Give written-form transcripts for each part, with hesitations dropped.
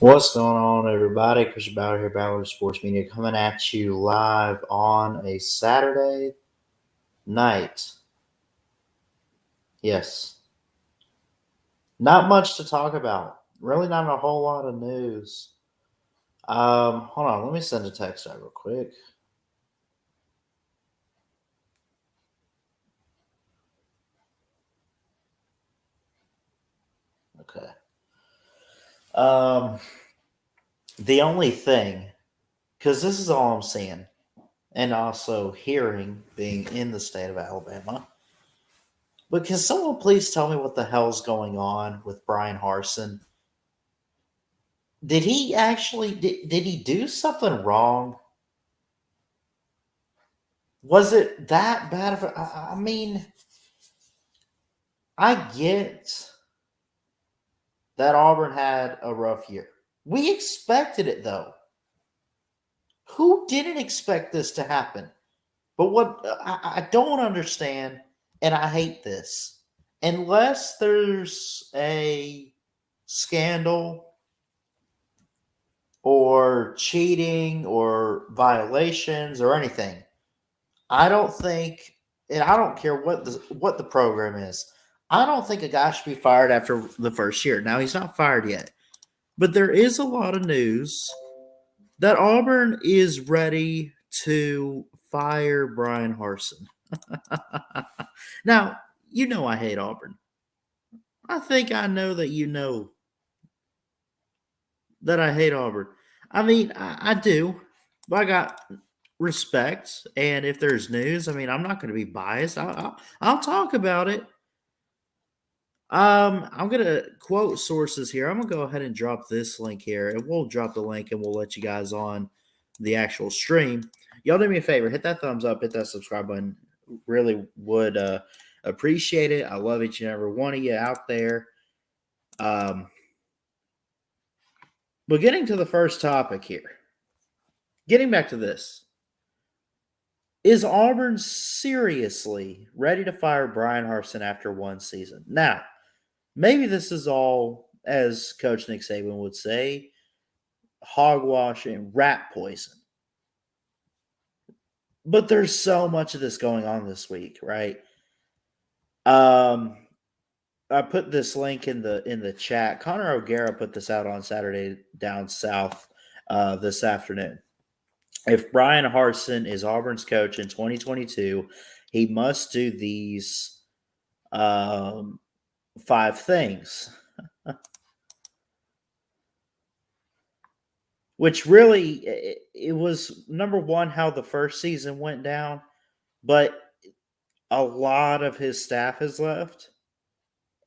What's going on, everybody? Christian Ballard here, Ballard Sports Media, coming at you live on a Saturday night. Yes. Not much to talk about. Really not a whole lot of news. Hold on, let me send a text out real quick. Okay. The only thing, because this is all I'm seeing, and also hearing, being in the state of Alabama. But can someone please tell me what the hell's going on with Brian Harsin? Did he actually did he do something wrong? Was it that bad of I mean, I get that Auburn had a rough year. We expected it though. Who didn't expect this to happen? But what I don't understand, and I hate this, unless there's a scandal or cheating or violations or anything, I don't think, and I don't care what the program is. I don't think a guy should be fired after the first year. Now he's not fired yet, but there is a lot of news that Auburn is ready to fire Brian Harsin. Now you know I hate Auburn. I think I know that you know that I hate Auburn. I mean, I do, but I got respect. And if there's news, I mean, I'm not going to be biased. I'll talk about it. I'm going to quote sources here. I'm going to go ahead and drop this link here, and we'll drop the link and we'll let you guys on the actual stream. Y'all do me a favor, hit that thumbs up, hit that subscribe button. Really would appreciate it. I love each and every one of you out there. But getting to the first topic here, getting back to this. Is Auburn seriously ready to fire Brian Harsin after one season? Now, maybe this is all, as Coach Nick Saban would say, hogwash and rat poison. But there's so much of this going on this week, right? I put this link in the chat. Connor O'Gara put this out on Saturday down south this afternoon. If Brian Harsin is Auburn's coach in 2022, he must do these 5 things. Which really, it was number one, how the first season went down, but a lot of his staff has left,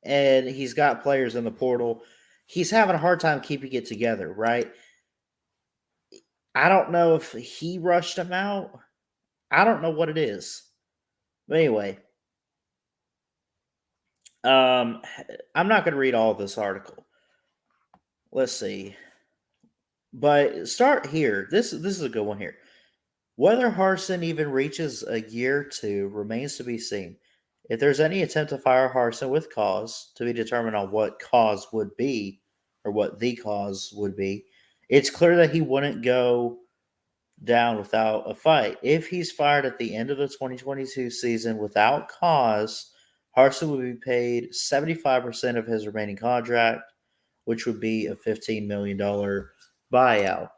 and he's got players in the portal. He's having a hard time keeping it together, right? I don't know if he rushed him out. I don't know what it is. But anyway, I'm not going to read all of this article. Let's see. But start here. This is a good one here. Whether Harsin even reaches a year 2 remains to be seen. If there's any attempt to fire Harsin with cause, to be determined on what cause would be, or what the cause would be, it's clear that he wouldn't go down without a fight. If he's fired at the end of the 2022 season without cause, Harsin would be paid 75% of his remaining contract, which would be a $15 million buyout.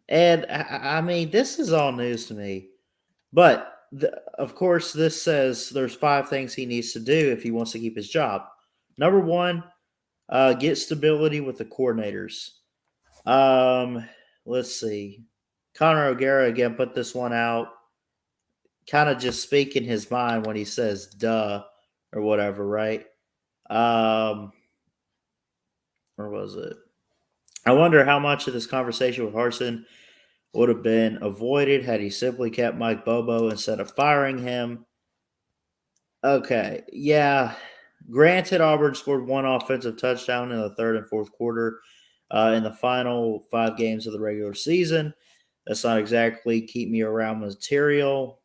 And I mean, this is all news to me. But of course, this says there's 5 things he needs to do if he wants to keep his job. Number 1, get stability with the coordinators. Let's see. Connor O'Gara again put this one out, kind of just speaking his mind when he says "duh" or whatever, right? Where was it? I wonder how much of this conversation with Harsin would have been avoided had he simply kept Mike Bobo instead of firing him. Okay, yeah. Granted, Auburn scored 1 offensive touchdown in the third and fourth quarter in the final 5 games of the regular season. That's not exactly keep me around material.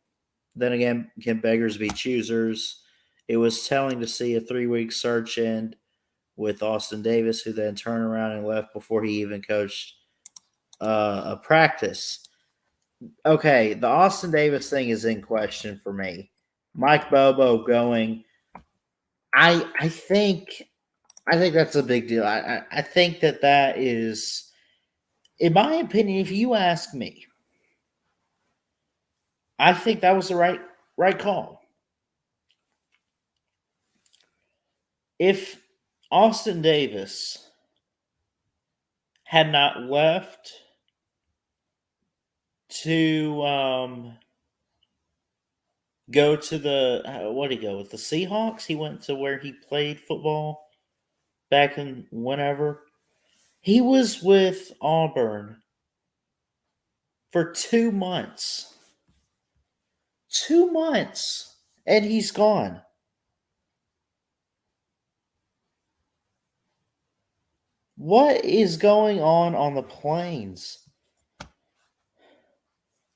Then again, can beggars be choosers? It was telling to see a 3-week search end with Austin Davis, who then turned around and left before he even coached a practice. Okay, the Austin Davis thing is in question for me. Mike Bobo going. I think that's a big deal. I think that is, in my opinion, if you ask me, I think that was the right call. If Austin Davis had not left to go to what did he go with the Seahawks? He went to where he played football back in whenever. He was with Auburn for 2 months. 2 months. And he's gone. What is going on the plains?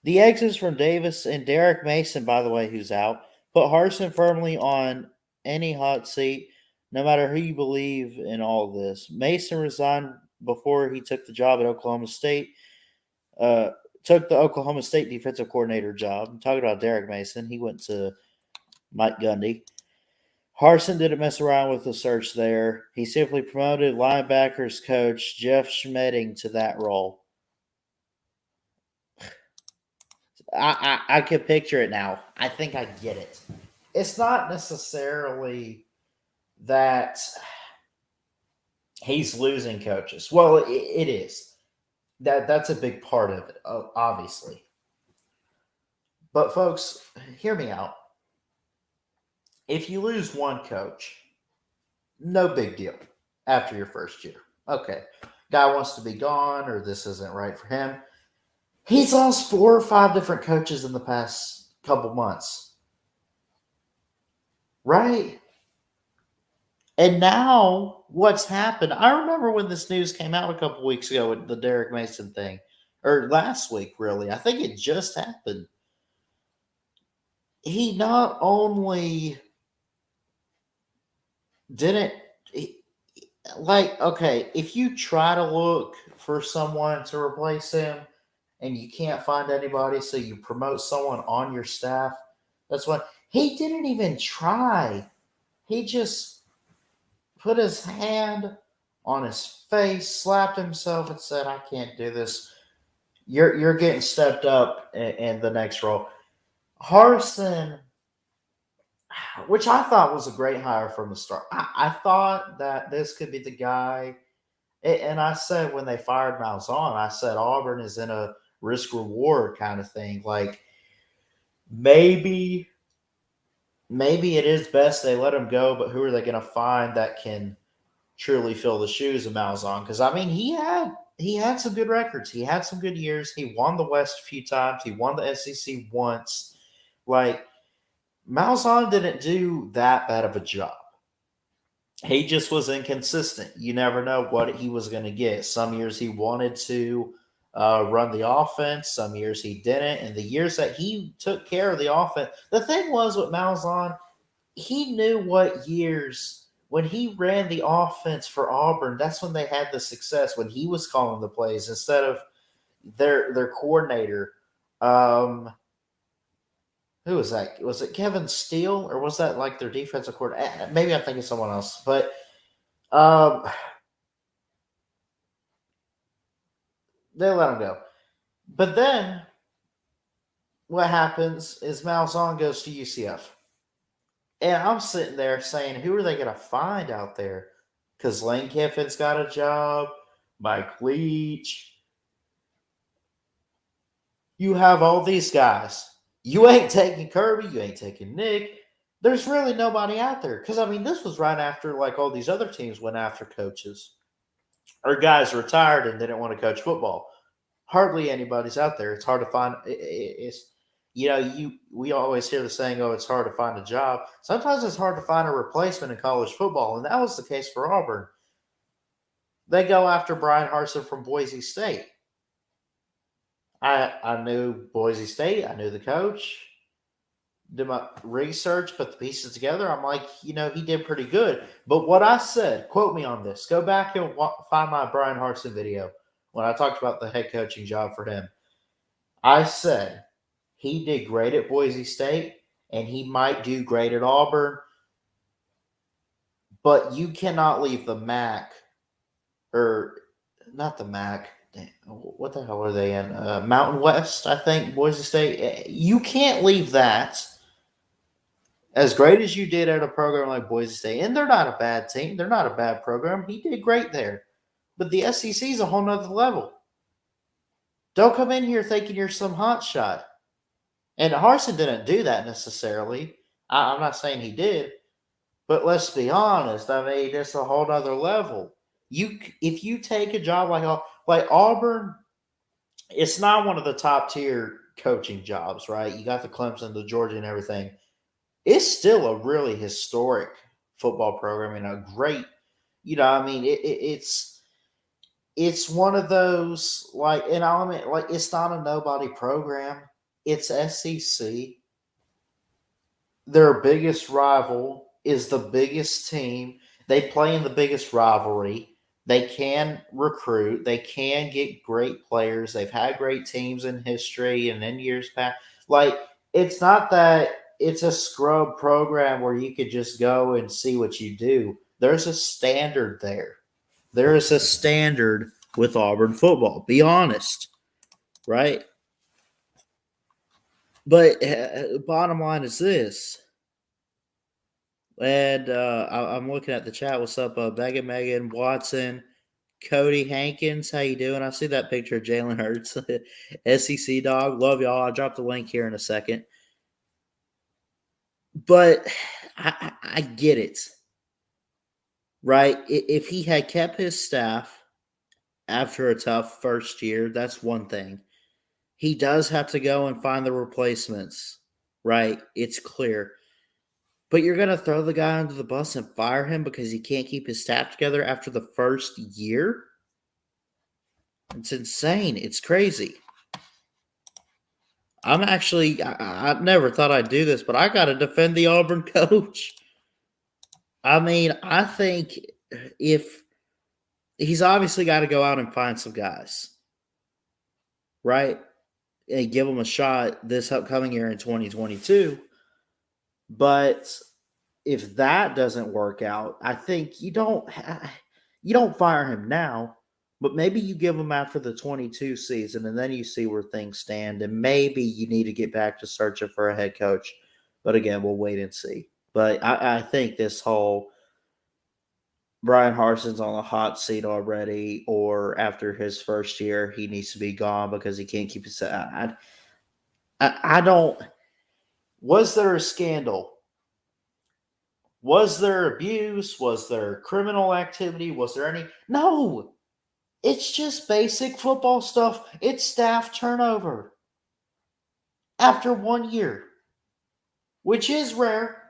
The exits from Davis and Derek Mason, by the way, who's out, put Harsin firmly on any hot seat, no matter who you believe in all of this. Mason resigned before he took the job at Oklahoma State. Took the Oklahoma State defensive coordinator job. I'm talking about Derek Mason. He went to Mike Gundy. Harsin didn't mess around with the search there. He simply promoted linebackers coach Jeff Schmedding to that role. I can picture it now. I think I get it. It's not necessarily that he's losing coaches. Well, it is. That's a big part of it, obviously. But folks, hear me out. If you lose one coach, no big deal after your first year. Okay, guy wants to be gone or this isn't right for him. He's lost 4 or 5 different coaches in the past couple months. Right? And now what's happened? I remember when this news came out a couple weeks ago with the Derek Mason thing. Or last week, really. I think it just happened. He not only didn't okay, if you try to look for someone to replace him and you can't find anybody, so you promote someone on your staff, that's what he didn't even try. He just put his hand on his face, slapped himself, and said, "I can't do this. You're getting stepped up in the next role." Harsin, which I thought was a great hire from the start. I thought that this could be the guy. And I said when they fired Malzahn, I said Auburn is in a risk reward kind of thing. Like maybe it is best they let him go, but who are they going to find that can truly fill the shoes of Malzahn? Because I mean, he had some good records. He had some good years. He won the West a few times. He won the SEC once. Like Malzahn didn't do that bad of a job. He just was inconsistent. You never know what he was going to get. Some years he wanted to run the offense. Some years he didn't. And the years that he took care of the offense, the thing was with Malzahn, he knew what years when he ran the offense for Auburn, that's when they had the success, when he was calling the plays instead of their coordinator. Who was that? Was it Kevin Steele or was that like their defensive coordinator? Maybe I'm thinking someone else. But they let him go. But then what happens is Malzahn goes to UCF. And I'm sitting there saying, who are they going to find out there? Because Lane Kiffin's got a job, Mike Leach. You have all these guys. You ain't taking Kirby. You ain't taking Nick. There's really nobody out there. Because, I mean, this was right after, like, all these other teams went after coaches. Or guys retired and didn't want to coach football. Hardly anybody's out there. It's hard to find. We always hear the saying, "Oh, it's hard to find a job." Sometimes it's hard to find a replacement in college football, and that was the case for Auburn. They go after Brian Harsin from Boise State. I knew Boise State. I knew the coach. did my research, put the pieces together. I'm like, he did pretty good. But what I said, quote me on this. Go back and find my Brian Hartson video when I talked about the head coaching job for him. I said he did great at Boise State and he might do great at Auburn, but you cannot leave the MAC, or not the MAC. What the hell are they in? Mountain West, I think, Boise State. You can't leave that. As great as you did at a program like Boise State, and they're not a bad team, they're not a bad program. He did great there. But the SEC is a whole nother level. Don't come in here thinking you're some hot shot. And Harsin didn't do that necessarily. I'm not saying he did, but let's be honest. I mean, it's a whole nother level. If you take a job like Auburn, it's not one of the top tier coaching jobs, right? You got the Clemson, the Georgia, and everything. It's still a really historic football program and a great, it's one of those it's not a nobody program. It's SEC. Their biggest rival is the biggest team. They play in the biggest rivalry. They can recruit. They can get great players. They've had great teams in history and in years past. It's not that it's a scrub program where you could just go and see what you do. There's a standard there. There is a standard with Auburn football. Be honest, right? But bottom line is this. And I'm looking at the chat. What's up, Megan Watson, Cody Hankins? How you doing? I see that picture of Jalen Hurts, SEC dog. Love y'all. I'll drop the link here in a second. But I get it, right? If he had kept his staff after a tough first year, that's one thing. He does have to go and find the replacements, right? It's clear. But you're going to throw the guy under the bus and fire him because he can't keep his staff together after the first year? It's insane. It's crazy. I never thought I'd do this, but I got to defend the Auburn coach. I mean, I think if he's obviously got to go out and find some guys, right? And give them a shot this upcoming year in 2022. But if that doesn't work out, I think you don't fire him now, but maybe you give him after the 22 season and then you see where things stand. And maybe you need to get back to searching for a head coach. But again, we'll wait and see. But I think this whole Brian Harsin's on the hot seat already, or after his first year, he needs to be gone because he can't keep his. I don't. Was there a scandal? Was there abuse? Was there criminal activity? Was there any? No. It's just basic football stuff. It's staff turnover after 1 year, which is rare,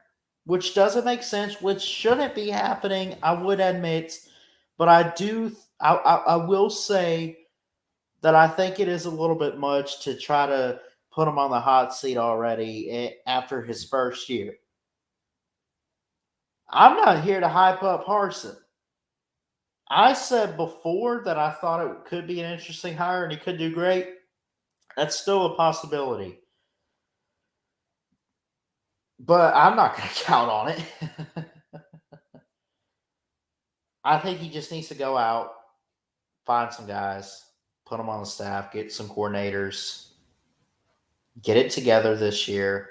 which doesn't make sense, which shouldn't be happening, I would admit. But I will say that I think it is a little bit much to try to put him on the hot seat already after his first year. I'm not here to hype up Harsin. I said before that I thought it could be an interesting hire and he could do great. That's still a possibility. But I'm not going to count on it. I think he just needs to go out, find some guys, put them on the staff, get some coordinators, get it together this year.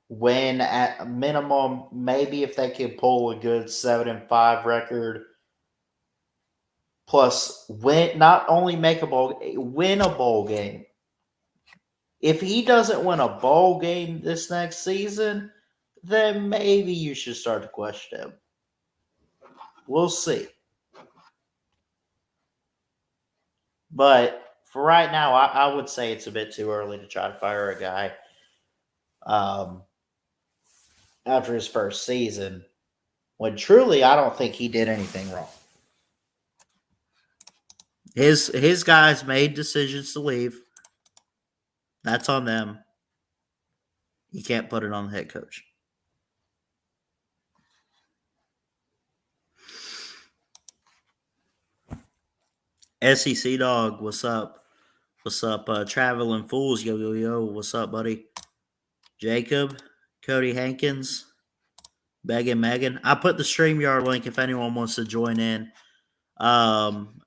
Win at a minimum, maybe if they could pull a good 7-5 record, plus not only make a bowl, win a bowl game. If he doesn't win a bowl game this next season, then maybe you should start to question him. We'll see. But for right now, I would say it's a bit too early to try to fire a guy after his first season, when truly I don't think he did anything wrong. His guys made decisions to leave. That's on them. You can't put it on the head coach. SEC Dog, what's up? What's up, Traveling Fools? Yo, yo, yo. What's up, buddy? Jacob, Cody Hankins, Megan, Megan. I put the StreamYard link if anyone wants to join in.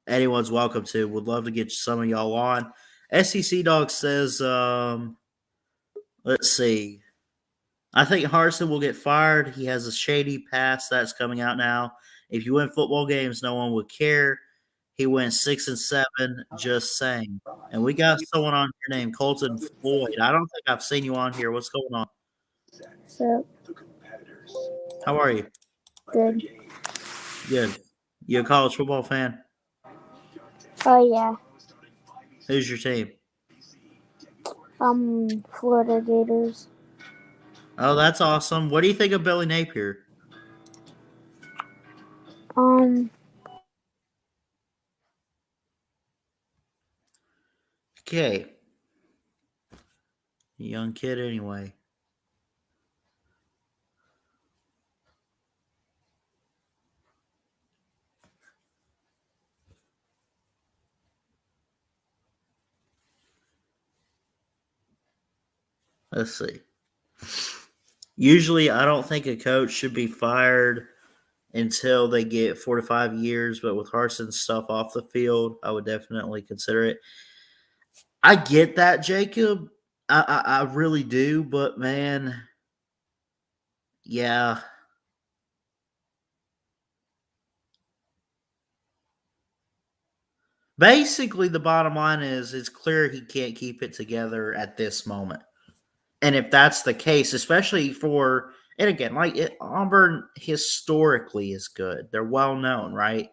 Anyone's welcome to. Would love to get some of y'all on. SEC Dog says, let's see. I think Harsin will get fired. He has a shady past that's coming out now. If you win football games, no one would care. He went 6-7. Just saying. And we got someone on here named Colton Floyd. I don't think I've seen you on here. What's going on? So, How are you? good. Good. You a college football fan? Oh, yeah. Who's your team? Florida Gators. Oh, that's awesome. What do you think of Billy Napier? Okay. Young kid anyway. Let's see. Usually, I don't think a coach should be fired until they get 4 to 5 years, but with Harsin's stuff off the field, I would definitely consider it. I get that, Jacob. I really do, but man, yeah. Basically, the bottom line is it's clear he can't keep it together at this moment. And if that's the case, especially for, and again, Auburn historically is good. They're well known, right?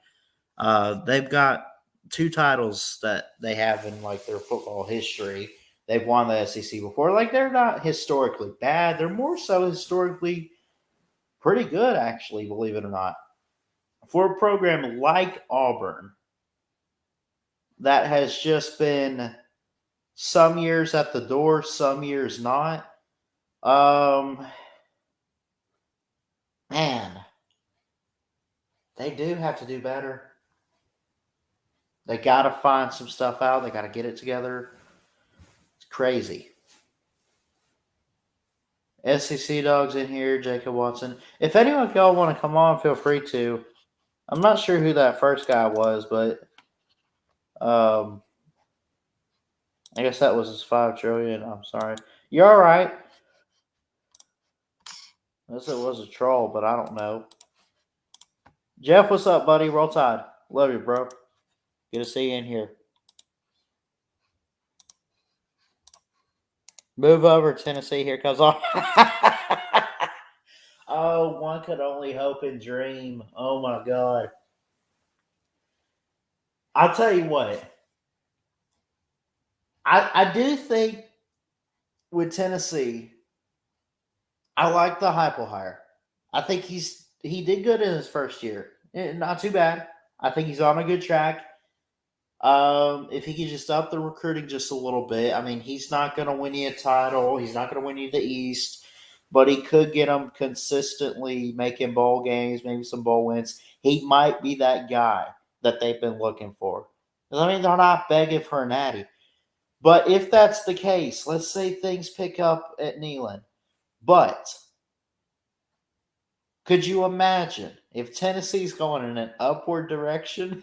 They've got 2 titles that they have in like their football history. They've won the SEC before. Like they're not historically bad. They're more so historically pretty good, actually, believe it or not. For a program like Auburn that has just been some years at the door, some years not. Man, they do have to do better. They got to find some stuff out. They got to get it together. It's crazy. SEC Dogs in here, Jacob Watson. If anyone of y'all want to come on, feel free to. I'm not sure who that first guy was, but I guess that was his 5 trillion. I'm sorry. You're all right. Unless it was a troll, but I don't know. Jeff, what's up, buddy? Roll Tide. Love you, bro. Good to see you in here. Move over, Tennessee. Here comes on. Oh, one could only hope and dream. Oh my God. I'll tell you what. I do think with Tennessee, I like the Heupel hire. I think he did good in his first year. Not too bad. I think he's on a good track. If he could just up the recruiting just a little bit, I mean, he's not going to win you a title. He's not going to win you the East, but he could get them consistently making bowl games, maybe some bowl wins. He might be that guy that they've been looking for. I mean, they're not begging for a natty. But if that's the case, let's say things pick up at Neyland. But could you imagine if Tennessee's going in an upward direction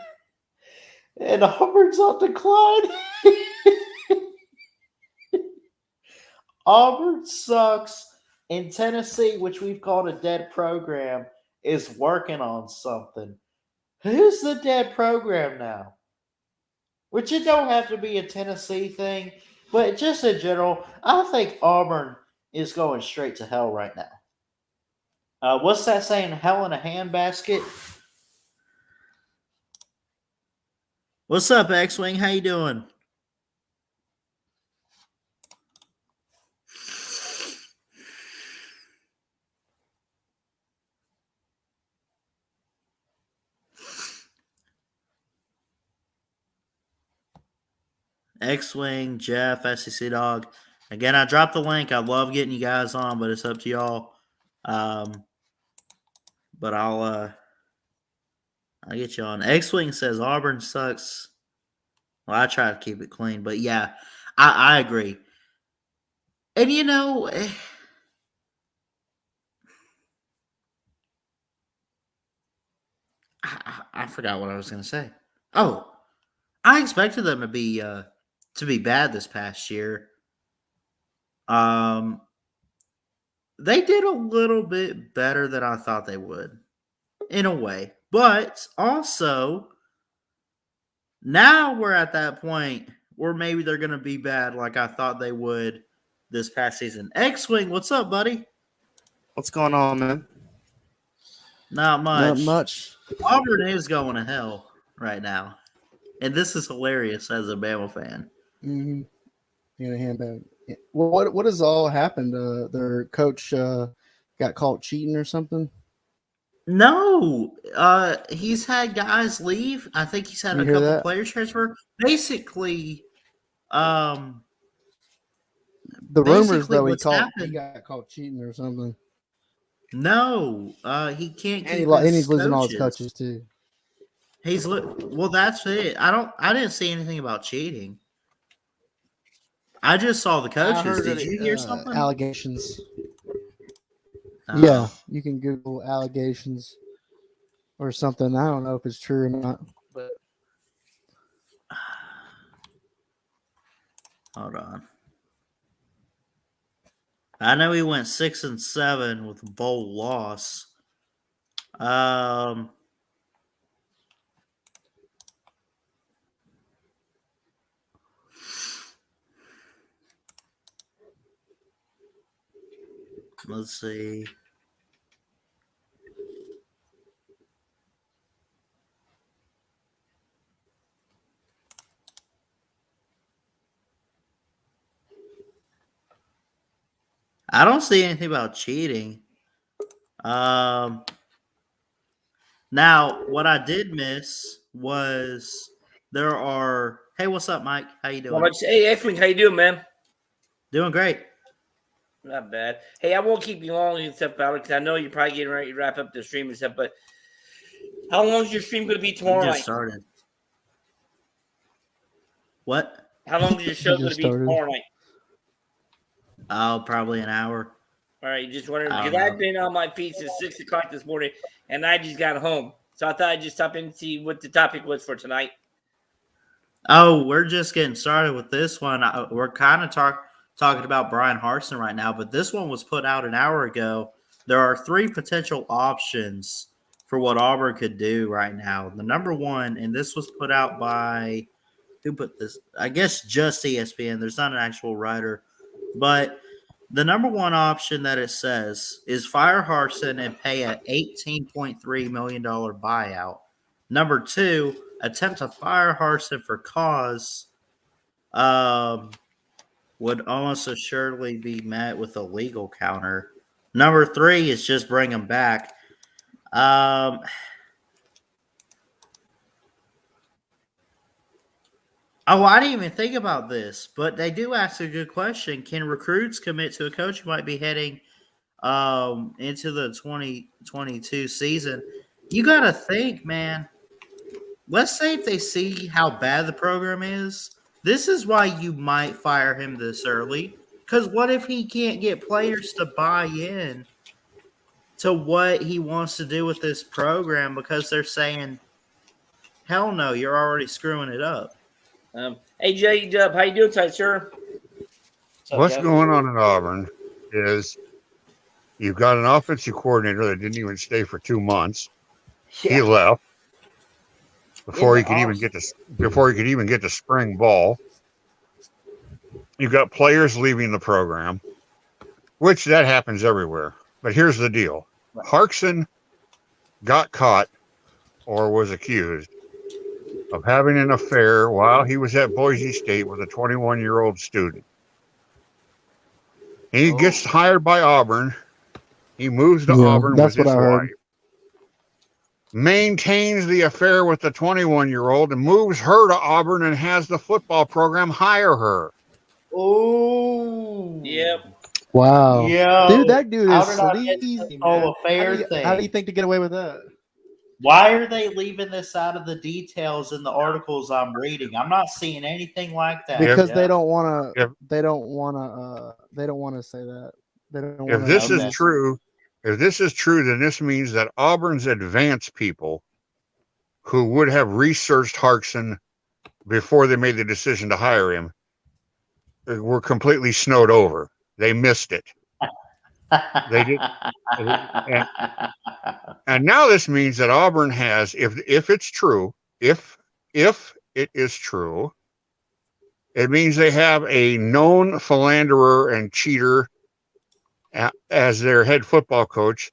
and Auburn's on decline? Auburn sucks, and Tennessee, which we've called a dead program, is working on something. Who's the dead program now? Which it don't have to be a Tennessee thing, but just in general, I think Auburn is going straight to hell right now. What's that saying? Hell in a handbasket? What's up, X-Wing? How you doing? X-Wing, Jeff, SEC Dog. Again, I dropped the link. I love getting you guys on, but it's up to y'all. But I'll get you on. X-Wing says Auburn sucks. Well, I try to keep it clean, but yeah, I agree. And I forgot what I was going to say. Oh, I expected them to be bad this past year. They did a little bit better than I thought they would, in a way. But also, now we're at that point where maybe they're going to be bad like I thought they would this past season. X-Wing, what's up, buddy? What's going on, man? Not much. Not much. Auburn is going to hell right now. And this is hilarious as a Bama fan. Mm-hmm. Yeah, handbag. Yeah. Well, what has all happened? Their coach got caught cheating or something? No. He's had guys leave. I think he's had a couple players transfer. Basically, the rumors though he got caught cheating or something. No, he can't. And he's losing all his coaches too. Well, that's it. I didn't see anything about cheating. I just saw the coaches. Did you hear something? Allegations. Yeah, you can Google allegations or something. I don't know if it's true or not. But hold on. I know he went 6-7 with a bowl loss. Let's see. I don't see anything about cheating. Now, what I did miss was there are. Hey, what's up, Mike? How you doing? Hey, X-Wing, how you doing, man? Doing great. Not bad. Hey, I won't keep you long and stuff, Ballard, because I know you're probably getting ready to wrap up the stream and stuff. But how long is your stream going to be tomorrow night? Just started. What? How long is your show going to be tomorrow night? Oh, probably an hour. All right, just wondering because I've been on my feet since 6 o'clock this morning, and I just got home, so I thought I'd just stop in and see what the topic was for tonight. Oh, we're just getting started with this one. We're kind of talking about Brian Harsin right now, but this one was put out an hour ago. There are 3 potential options for what Auburn could do right now. The number one, and this was put out by who put this? I guess just ESPN. There's not an actual writer. But the number one option that it says is fire Harsin and pay an $18.3 million buyout. Number 2, attempt to fire Harsin for cause would almost assuredly be met with a legal counter. Number 3 is just bring him back. Oh, I didn't even think about this, but they do ask a good question. Can recruits commit to a coach who might be heading into the 2022 season? You got to think, man. Let's say if they see how bad the program is, this is why you might fire him this early. Because what if he can't get players to buy in to what he wants to do with this program because they're saying, hell no, you're already screwing it up. Hey, J-Dub, how you doing tonight, sir? What's going on in Auburn is you've got an offensive coordinator that didn't even stay for 2 months. Yeah. He left before he could even get to spring ball. You've got players leaving the program, which that happens everywhere. But here's the deal. Right. Harsin got caught or was accused of having an affair while he was at Boise State with a 21-year-old student. He gets hired by Auburn. He moves to Auburn with his wife. Maintains the affair with the 21-year-old and moves her to Auburn and has the football program hire her. Oh. Yep. Wow. Yo, Dude, that dude how is did I miss sleazy, this man. whole How affair do thing? you think to get away with that? Why are they leaving this out of the details in the articles I'm reading? I'm not seeing anything like that. Because Jeff. they don't want If- to. They don't want to. They don't want to say that. They don't If want this to. is true, then this means that Auburn's advanced people who would have researched Harkson before they made the decision to hire him were completely snowed over. They missed it. They did, and now this means that Auburn has, if it's true, if it is true, it means they have a known philanderer and cheater as their head football coach,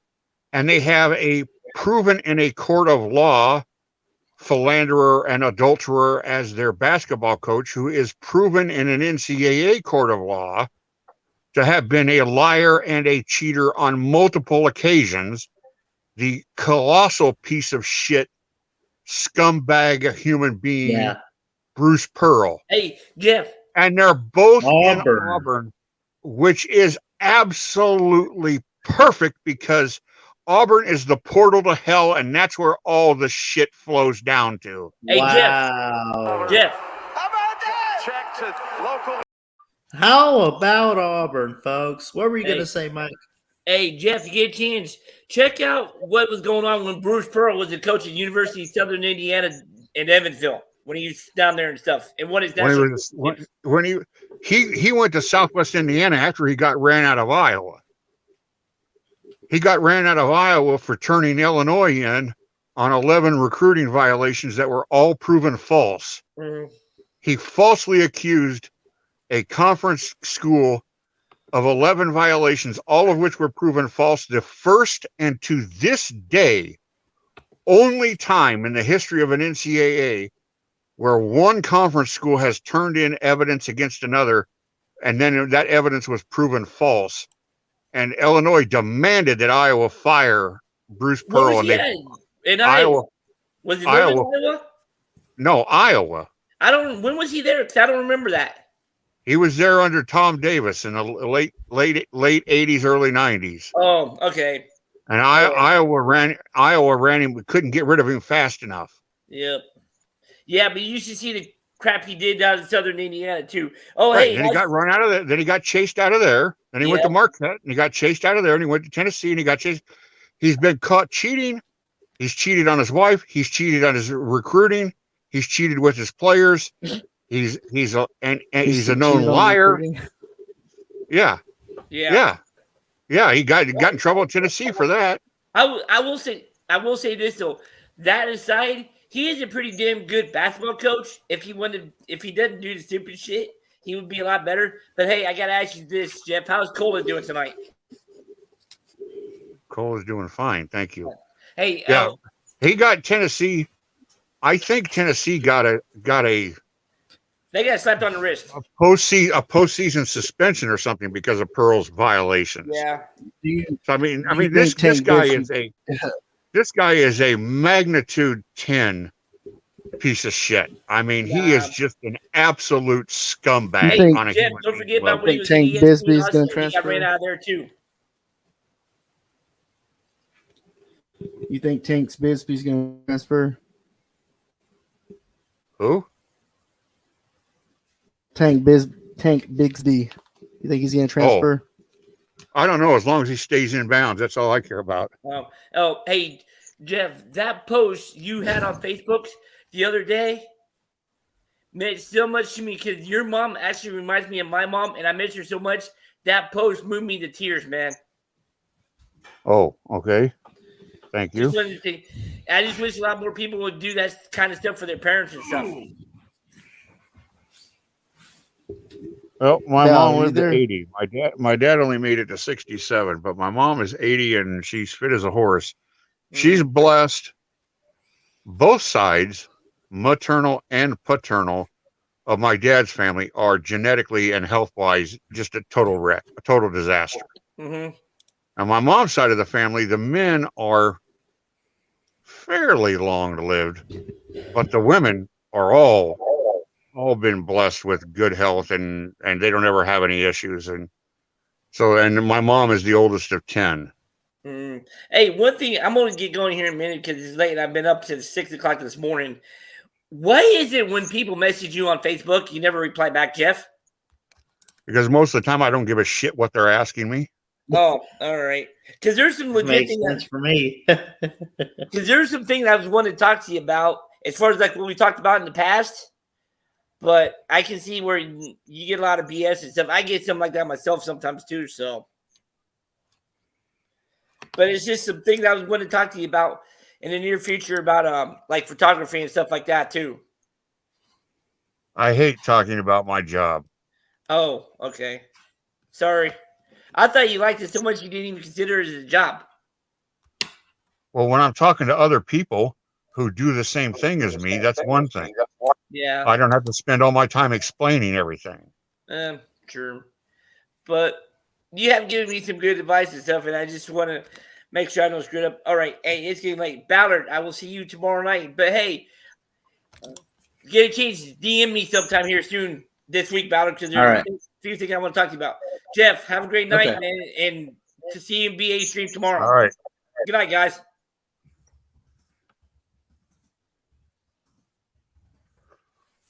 and they have a proven in a court of law philanderer and adulterer as their basketball coach, who is proven in an NCAA court of law to have been a liar and a cheater on multiple occasions. The colossal piece of shit, scumbag human being, Yeah. Bruce Pearl. Hey, Jeff. And they're both in Auburn. Auburn, which is absolutely perfect because Auburn is the portal to hell, and that's where all the shit flows down to. Hey, Wow. Jeff. How about that? Check to local. How about Auburn, folks? What were you Hey. going to say, Mike? Hey, Jeff, you get a chance. Check out what was going on when Bruce Pearl was the coach at University of Southern Indiana in Evansville when he was down there and stuff. And what is that? When he went to Southwest Indiana after he got ran out of Iowa. He got ran out of Iowa for turning Illinois in on 11 recruiting violations that were all proven false. Mhm. He falsely accused a conference school of 11 violations, all of which were proven false. The first, and to this day, only time in the history of an NCAA where one conference school has turned in evidence against another, and then that evidence was proven false. And Illinois demanded that Iowa fire Bruce Where Pearl. was he at? In Iowa. Was it Northern Iowa? No, Iowa. When was he there? Because I don't remember that. He was there under Tom Davis in the late 80s, early 90s. Oh, okay. And Iowa ran him. We couldn't get rid of him fast enough. Yep. Yeah, but you should see the crap he did down in Southern Indiana too. Oh, Right. hey, And he got run out of there. Then he got chased out of there. Then he went to Marquette, and he got chased out of there. And he went to Tennessee, and he got chased. He's been caught cheating. He's cheated on his wife. He's cheated on his recruiting. He's cheated with his players. He's a known liar. Yeah. He got in trouble in Tennessee for that. I will say this though. That aside, he is a pretty damn good basketball coach. If he doesn't do the stupid shit, he would be a lot better. But hey, I gotta ask you this, Jeff. How's Cola doing tonight? Cole is doing fine, thank you. Hey, yeah, he got Tennessee. I think Tennessee got a they got slapped on the wrist. a postseason suspension or something because of Pearl's violations. Yeah. So I mean this guy is a magnitude 10 piece of shit. I mean, he is just an absolute scumbag on a Jeff, human don't forget level. about when he was Tank at Bisbee's ESPN, gonna he got transfer? ran out of there too. You think Tank Bisbee's going to transfer? Who? Tank Bigsby. You think he's going to transfer? I don't know. As long as he stays in bounds, that's all I care about. Hey, Jeff, that post you had on Facebook the other day meant so much to me because your mom actually reminds me of my mom, and I miss her so much. That post moved me to tears, man. Oh, okay. Thank you. I just wish a lot more people would do that kind of stuff for their parents and stuff. Well, my mom lived to 80. My dad only made it to 67, but my mom is 80 and she's fit as a horse. She's blessed. Both sides, maternal and paternal, of my dad's family are genetically and health-wise just a total wreck, a total disaster. Mm-hmm. On my mom's side of the family, the men are fairly long-lived, but the women are all been blessed with good health and they don't ever have any issues. And So, and my mom is the oldest of 10. Hey, one thing, I'm going to get going here in a minute because it's late and I've been up since 6 o'clock this morning. Why is it when people message you on Facebook, you never reply back, Jeff? Because most of the time I don't give a shit what they're asking me. Oh, all right. Because there's some legit Makes things sense for me. because there's some things I was wanting to talk to you about as far as like what we talked about in the past. But I can see where you get a lot of BS and stuff. I get something like that myself sometimes too. So, but it's just some things I was wanting to talk to you about in the near future about like photography and stuff like that too. I hate talking about my job. Oh, okay. Sorry. I thought you liked it so much you didn't even consider it as a job. Well, when I'm talking to other people who do the same thing as me, that's one thing. Yeah. I don't have to spend all my time explaining everything. True. But you have given me some good advice and stuff, and I just want to make sure I don't screw it up. All right. Hey, it's getting late. Ballard, I will see you tomorrow night. But hey, get a chance to DM me sometime here soon this week, Ballard, because there's a few things I want to talk to you about. Jeff, have a great night, man, and to see you in BA stream tomorrow. All right. Good night, guys.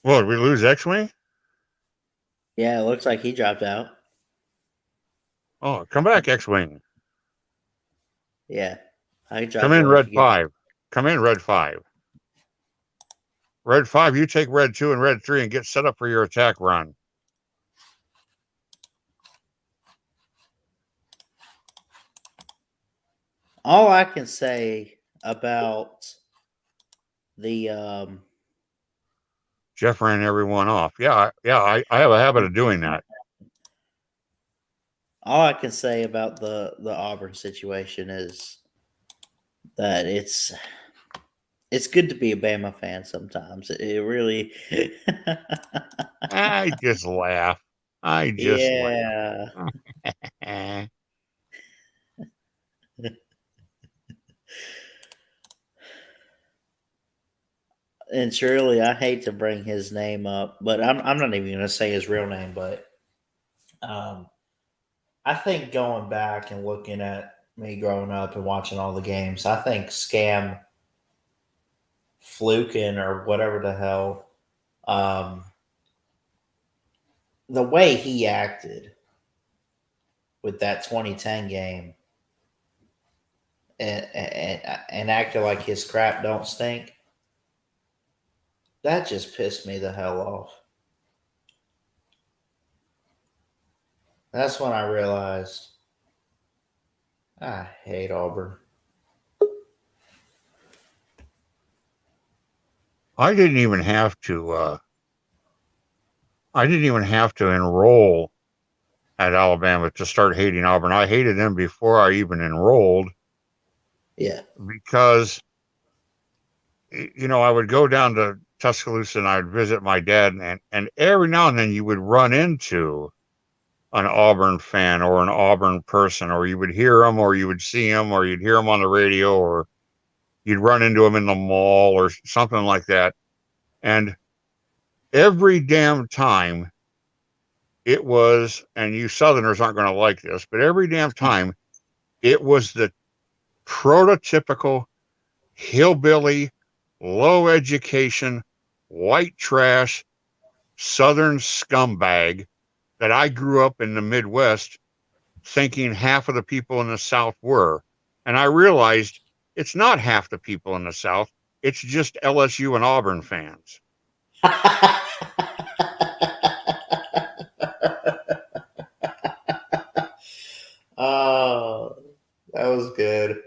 Well, did we lose X-Wing? Yeah, it looks like he dropped out. Oh, come back, X-Wing. Yeah. Come in, Red 5. Come in, Red 5. Red 5, you take Red 2 and Red 3 and get set up for your attack run. All I can say about the Jeff ran everyone off. Yeah, I have a habit of doing that. all I can say about the Auburn situation is that it's good to be a Bama fan sometimes. It really I just laugh. I just laugh. And Shirley, I hate to bring his name up, but I'm not even going to say his real name. But I think going back and looking at me growing up and watching all the games, I think Scam Flukin or whatever the hell, the way he acted with that 2010 game and acted like his crap don't stink. That just pissed me the hell off. That's when I realized I hate Auburn. I didn't even have to enroll at Alabama to start hating Auburn. I hated them before I even enrolled. Yeah. Because I would go down to Tuscaloosa and I'd visit my dad, and every now and then you would run into an Auburn fan or an Auburn person, or you would hear them, or you would see them, or you'd hear them on the radio, or you'd run into them in the mall or something like that. And every damn time it was, and you Southerners aren't going to like this, but every damn time it was the prototypical hillbilly, low education, white trash, Southern scumbag that I grew up in the Midwest thinking half of the people in the South were. And I realized it's not half the people in the South. It's just LSU and Auburn fans. Oh, that was good.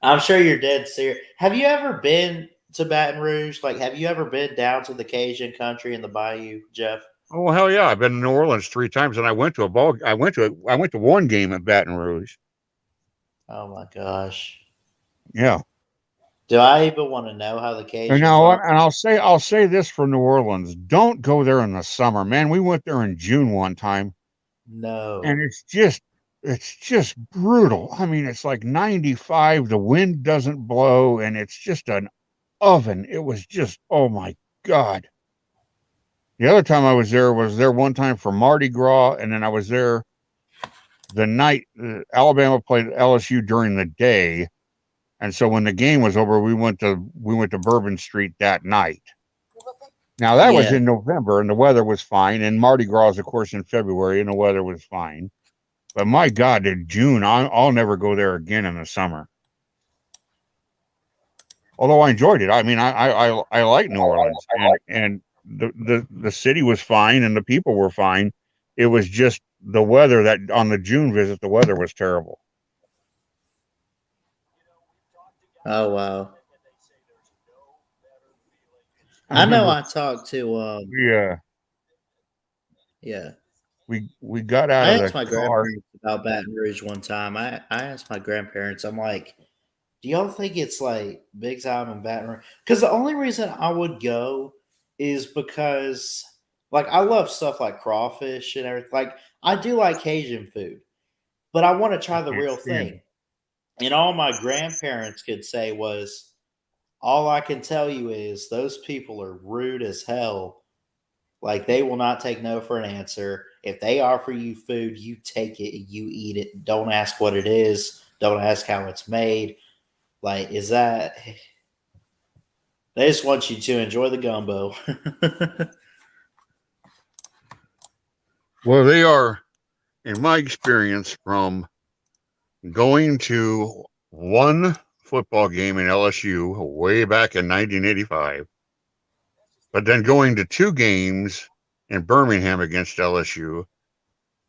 I'm sure you're dead serious. Have you ever been to Baton Rouge? Like, have you ever been down to the Cajun country in the bayou, Jeff? Oh, hell yeah. I've been to New Orleans 3 times, and I went to one game at Baton Rouge. Oh my gosh. Yeah. Do I even want to know how the Cajuns And now, are? and I'll say this for New Orleans: don't go there in the summer, man. We went there in June one time, No. and it's just brutal. I mean, it's like 95. The wind doesn't blow, and it's just an oven. It was just, oh my God. The other time I was there one time for Mardi Gras, and then I was there the night Alabama played LSU during the day, and so when the game was over, we went to Bourbon Street that night. Now that was Yeah. in November, and the weather was fine. And Mardi Gras is, of course, in February, and the weather was fine. But my God, in June, I'll never go there again in the summer. Although I enjoyed it. I mean, I like New Orleans, and the city was fine, and the people were fine. It was just the weather that on the June visit, the weather was terrible. Oh wow. I know. I talked to yeah. We got out I of asked the my car. grandparents about Baton Rouge one time. I asked my grandparents, I'm like, do y'all think it's like big time in Baton Rouge? Because the only reason I would go is because, like, I love stuff like crawfish and everything. Like, I do like Cajun food, but I want to try the Can't real stand thing. And all my grandparents could say was, all I can tell you is those people are rude as hell. Like, they will not take no for an answer. If they offer you food, you take it, you eat it. Don't ask what it is. Don't ask how it's made. Like, is that? They just want you to enjoy the gumbo. Well, they are, in my experience, from going to one football game in LSU way back in 1985, but then going to two games in Birmingham against LSU,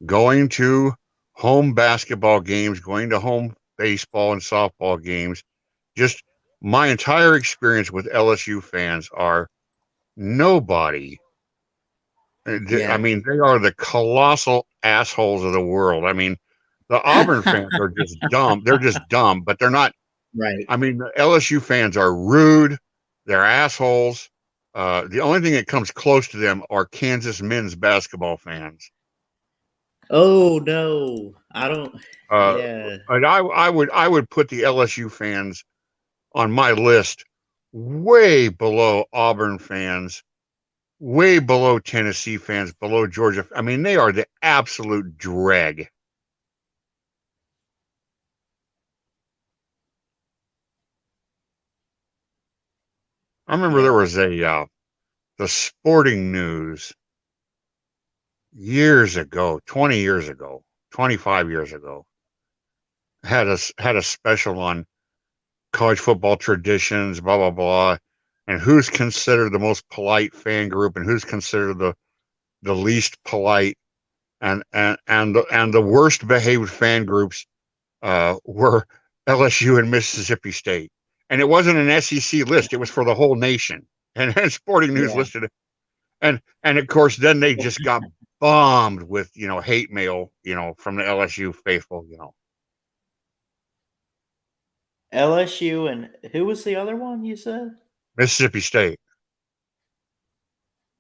going to home basketball games, going to home baseball and softball games. Just my entire experience with LSU fans are nobody. I mean, they are the colossal assholes of the world. I mean, the Auburn fans are just dumb. They're just dumb, but they're not. Right. I mean, the LSU fans are rude. They're assholes. The only thing that comes close to them are Kansas men's basketball fans. Oh no, I don't. Yeah. And I would put the LSU fans on my list way below Auburn fans, way below Tennessee fans, below Georgia. I mean, they are the absolute drag. I remember there was the Sporting News years ago, 20 years ago, 25 years ago, had a special on college football traditions, blah blah blah, and who's considered the most polite fan group and who's considered the least polite, and the worst behaved fan groups were LSU and Mississippi State. And it wasn't an SEC list; it was for the whole nation. And Sporting News Yeah. listed it, and of course, then they just got bombed with hate mail, from the LSU faithful, LSU and who was the other one you said? Mississippi State.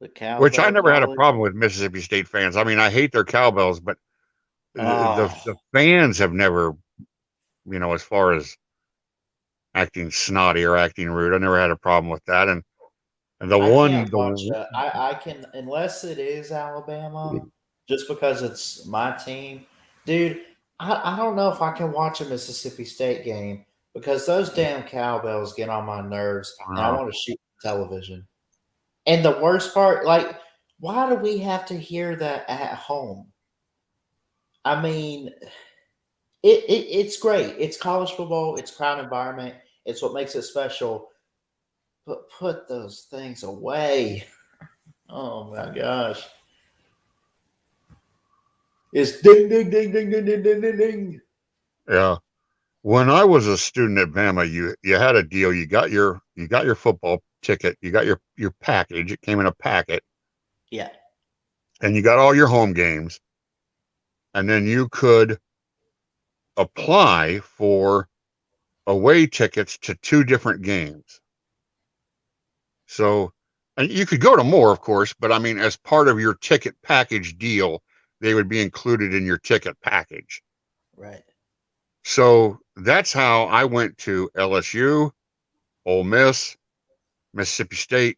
The Which I Cowbell never had a College. problem with Mississippi State fans. I mean, I hate their cowbells, but the fans have never, as far as acting snotty or acting rude, I never had a problem with that. And the I one, can't watch that. I can, unless it is Alabama, just because it's my team, dude. I don't know if I can watch a Mississippi State game because those damn cowbells get on my nerves, and I want to shoot the television. And the worst part, like, why do we have to hear that at home? I mean, it's great. It's college football. It's crowd environment. It's what makes it special. But put those things away. Oh my gosh. It's ding ding ding ding ding ding ding ding ding. Yeah. When I was a student at Bama, you had a deal. You got your football ticket. You got your package. It came in a packet. Yeah. And you got all your home games. And then you could apply for away tickets to two different games. So, and you could go to more, of course, but I mean, as part of your ticket package deal, they would be included in your ticket package. Right. So that's how I went to LSU, Ole Miss, Mississippi State,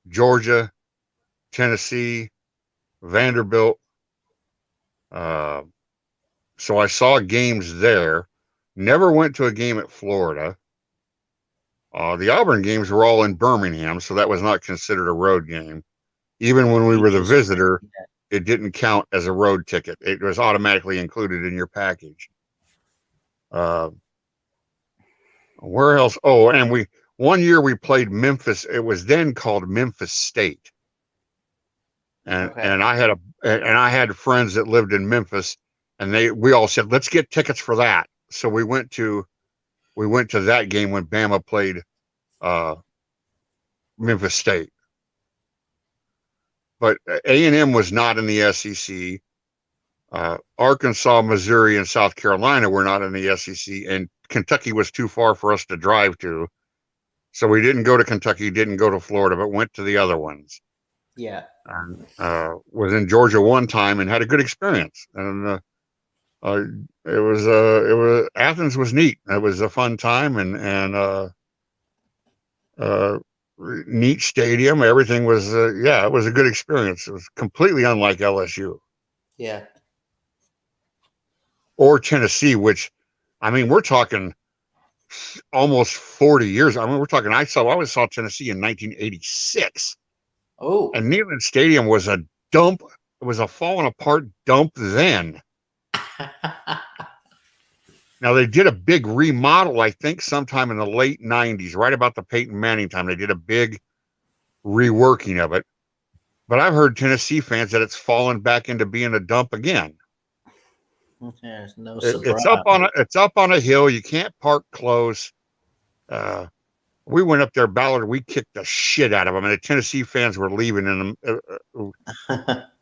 Georgia, Tennessee, Vanderbilt, So I saw games there. Never went to a game at Florida. The Auburn games were all in Birmingham, so that was not considered a road game. Even when we were the visitor, it didn't count as a road ticket. It was automatically included in your package. Where else? Oh, and one year we played Memphis. It was then called Memphis State. And I had friends that lived in Memphis, and we all said, let's get tickets for that. So we went to that game when Bama played Memphis State. But A&M was not in the SEC. Arkansas, Missouri, and South Carolina were not in the SEC, and Kentucky was too far for us to drive to. So we didn't go to Kentucky, didn't go to Florida, but went to the other ones. Yeah. And was in Georgia one time and had a good experience. And Athens was neat. It was a fun time and neat stadium. Everything was it was a good experience. It was completely unlike LSU. Yeah. Or Tennessee, which, I mean, we're talking almost 40 years. I mean, we're talking. I always saw Tennessee in 1986. Oh. And Neyland Stadium was a dump. It was a falling apart dump then. Now, they did a big remodel, I think, sometime in the late 90s, right about the Peyton Manning time. They did a big reworking of it. But I've heard Tennessee fans that it's fallen back into being a dump again. There's no surprise. It's up on a hill. You can't park close. We went up there, Ballard. We kicked the shit out of them, and the Tennessee fans were leaving. And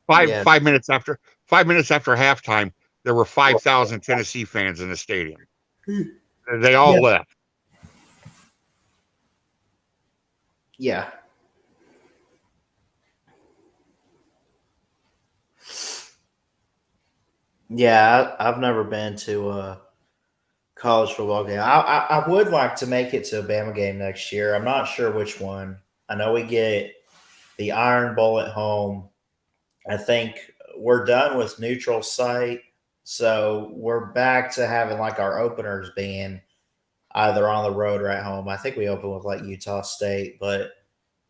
five minutes after halftime, there were 5,000 Tennessee fans in the stadium. They all left. Yeah. Yeah, I've never been to a college football game. I would like to make it to a Bama game next year. I'm not sure which one. I know we get the Iron Bowl at home. I think we're done with neutral site, so we're back to having like our openers being either on the road or at home. I think we opened with like Utah State, but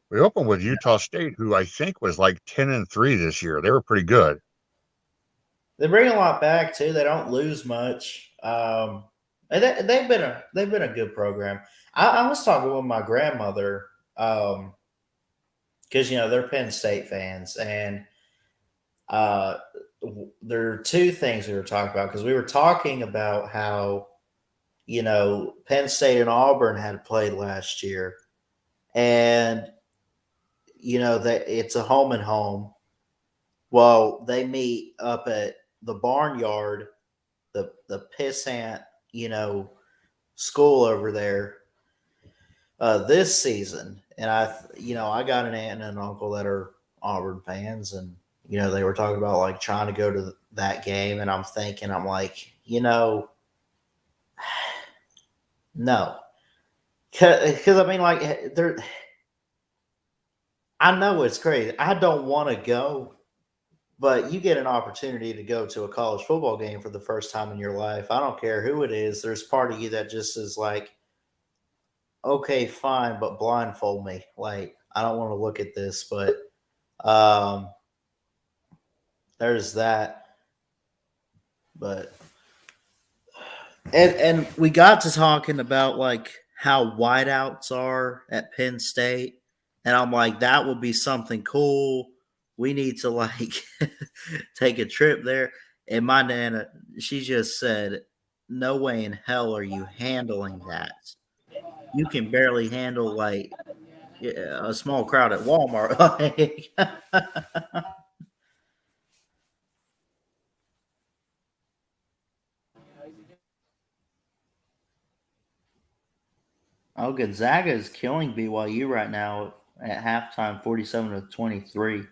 we opened with Utah State, who I think was like 10-3 this year. They were pretty good. They bring a lot back too. They don't lose much. And they've been a good program. I was talking with my grandmother because they're Penn State fans, and there are two things we were talking about, because we were talking about how Penn State and Auburn had played last year, and that it's a home and home. Well, they meet up at the Barnyard, the pissant, school over there this season. And I got an aunt and an uncle that are Auburn fans, and they were talking about like trying to go to that game, and I'm like, no, because I mean, like, I know it's crazy. I don't want to go. But you get an opportunity to go to a college football game for the first time in your life. I don't care who it is. There's part of you that just is like, okay, fine, but blindfold me. Like, I don't want to look at this, but there's that. But and we got to talking about like how wideouts are at Penn State, and I'm like, that would be something cool. We need to like take a trip there. And my Nana, she just said, no way in hell are you handling that. You can barely handle like a small crowd at Walmart. Oh, Gonzaga is killing BYU right now at halftime, 47-23.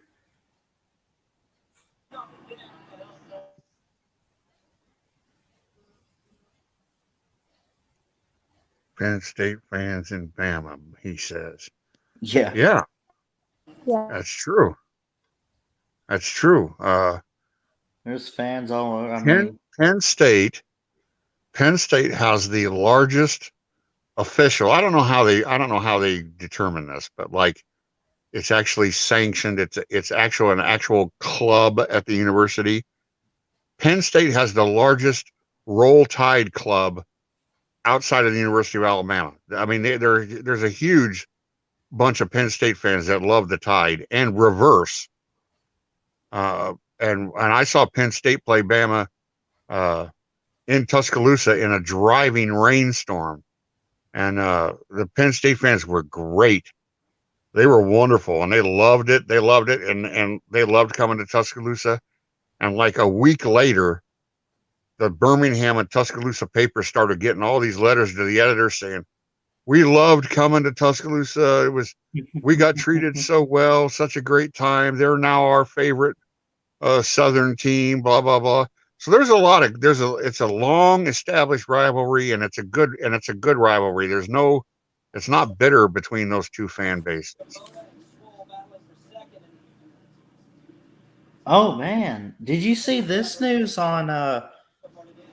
Penn State fans in Bama, he says. Yeah. Yeah. That's true. There's fans all over. Penn State has the largest official. I don't know how they determine this, but like it's actually sanctioned. It's an actual club at the university. Penn State has the largest Roll Tide club outside of the University of Alabama. I mean, there's a huge bunch of Penn State fans that love the Tide and reverse. And I saw Penn State play Bama in Tuscaloosa in a driving rainstorm, and the Penn State fans were great. They were wonderful, and they loved it. They loved it, and they loved coming to Tuscaloosa. And like a week later, the Birmingham and Tuscaloosa paper started getting all these letters to the editor saying, "We loved coming to Tuscaloosa. We got treated so well, such a great time. They're now our favorite Southern team." Blah blah blah. So it's a long established rivalry, and it's a good rivalry. It's not bitter between those two fan bases. Oh man, did you see this news on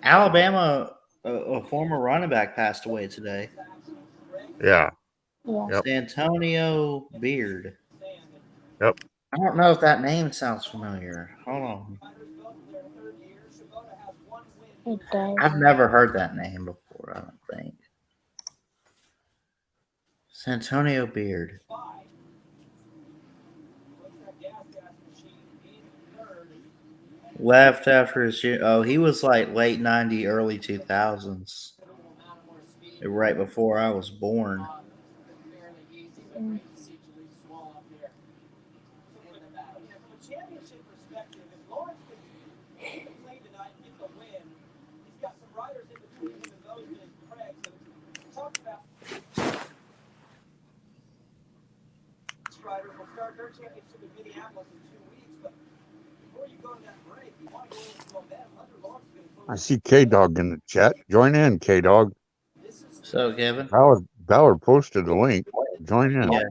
Alabama? A former running back passed away today. Yeah. Yeah. Yep. Antonio Beard. Yep. I don't know if that name sounds familiar. Hold on. It does. I've never heard that name before, I don't think. Santonio Beard. Left after his he was like late 90s, early 2000s. Right before I was born. Mm. I see K-Dog in the chat. Join in, K-Dog. So, Kevin? Ballard posted the link. Join in. Yeah.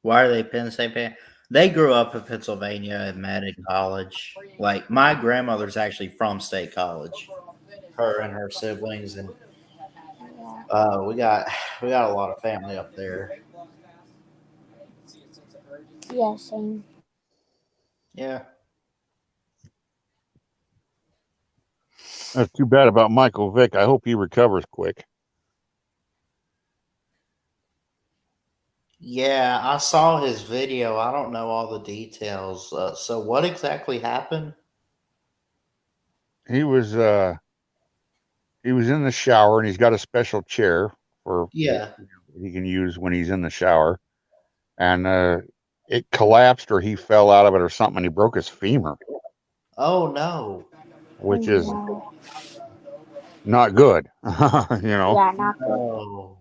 Why are they Penn State fans? They grew up in Pennsylvania and met in college. Like, my grandmother's actually from State College. Her and her siblings, and we got a lot of family up there. Yeah, same. Yeah. That's too bad about Michael Vick. I hope he recovers quick. Yeah, I saw his video. I don't know all the details. So what exactly happened? He was in the shower, and he's got a special chair he can use when he's in the shower, and it collapsed, or he fell out of it or something, and he broke his femur. Oh no. Which is not good. Yeah, not good. Oh.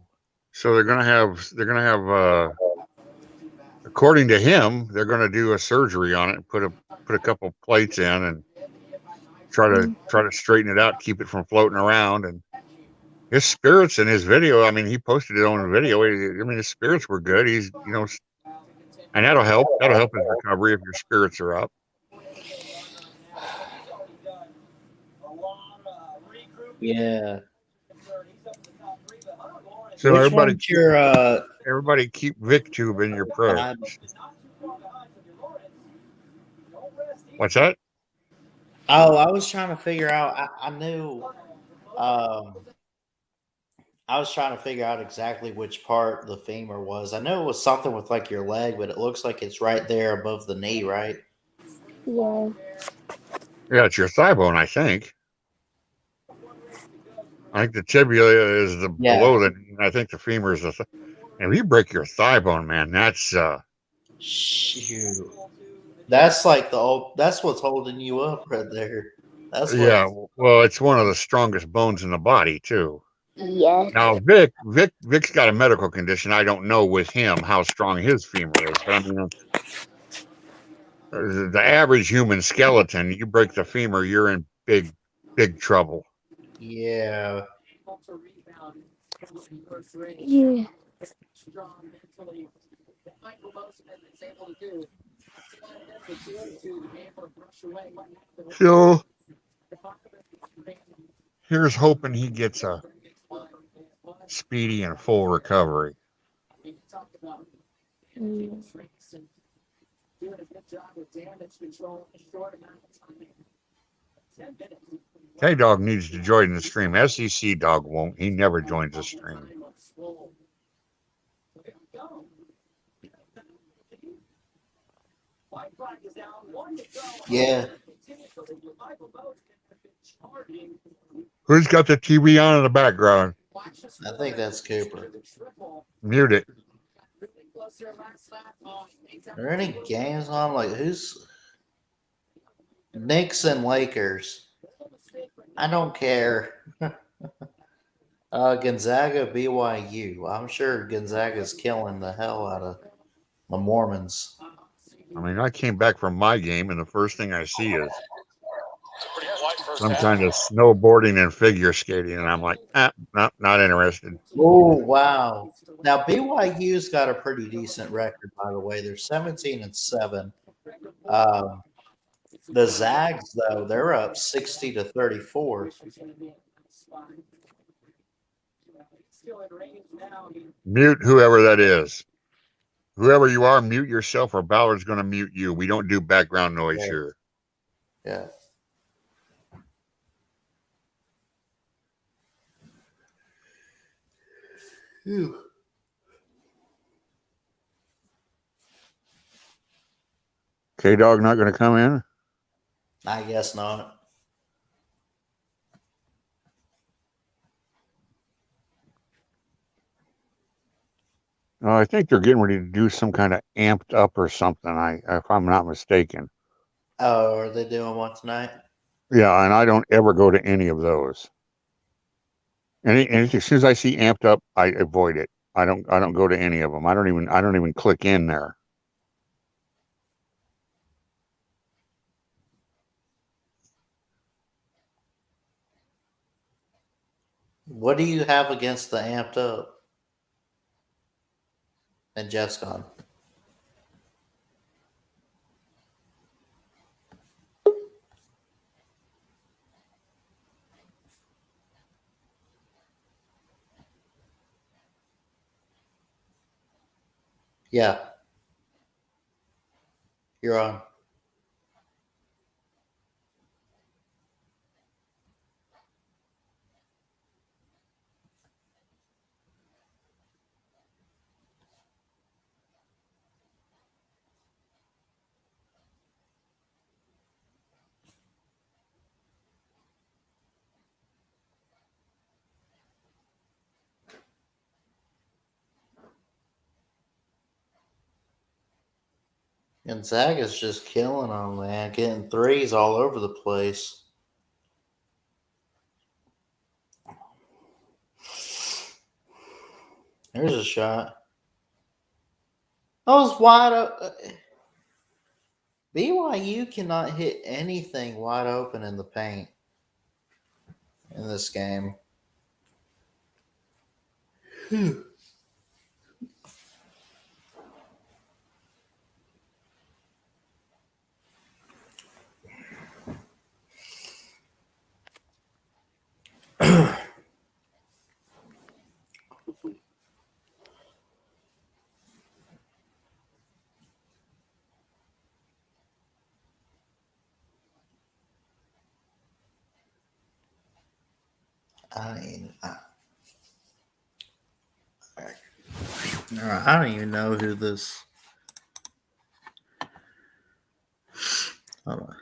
So they're gonna have according to him, they're gonna do a surgery on it and put a couple plates in and try to straighten it out, keep it from floating around. And his spirits in his video, I mean, he posted it on the video. I mean, his spirits were good. He's and that'll help his recovery if your spirits are up. Yeah. So Which everybody one's your keep VicTube in your prayers. What's that? Oh, I was trying to figure out. I knew. I was trying to figure out exactly which part the femur was. I know it was something with like your leg, but it looks like it's right there above the knee, right? Yeah. Yeah, it's your thigh bone, I think. I think the tibia is below the knee, and I think the femur is and if you break your thigh bone, man, that's shoot. That's like that's what's holding you up right there. That's well, it's one of the strongest bones in the body too. Yes. Now Vic's got a medical condition. I don't know with him how strong his femur is, but I mean, the average human skeleton, you break the femur, you're in big trouble. Yeah. Yeah. So here's hoping he gets a speedy and full recovery. K-Dog needs to join the stream. SEC Dog won't. He never joins the stream. Yeah. Who's got the TV on in the background? I think that's Cooper. Mute it. Are there any games on? Like, who's Knicks and Lakers? I don't care. Gonzaga, BYU. I'm sure Gonzaga's killing the hell out of the Mormons. I mean, I came back from my game, and the first thing I see is some kind of snowboarding and figure skating, and I'm like, not interested. Oh, wow. Now, BYU's got a pretty decent record, by the way. They're 17-7. The Zags, though, they're up 60-34. Mute whoever that is. Whoever you are, mute yourself, or Ballard's going to mute you. We don't do background noise here. Yeah. Phew. K-Dog not going to come in? I guess not. No, I think they're getting ready to do some kind of amped up or something, if I'm not mistaken. Oh, are they doing one tonight? Yeah, and I don't ever go to any of those. And as soon as I see amped up, I avoid it. I don't go to any of them. I don't even click in there. What do you have against the amped up? And Jeff's gone. Yeah. You're on. Gonzaga's just killing them, man. Getting threes all over the place. There's a shot. That was wide open. BYU cannot hit anything wide open in the paint in this game. Whew. I don't even know who this. Hold on.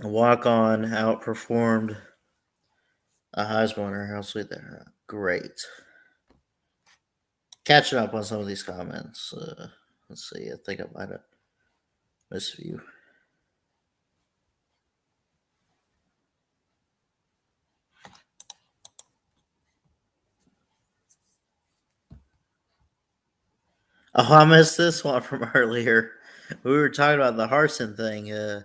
Walk on outperformed a Heisman winner. How sweet that. Great. Catching up on some of these comments. Let's see. I think I might have missed a few. Oh, I missed this one from earlier. We were talking about the Harsin thing.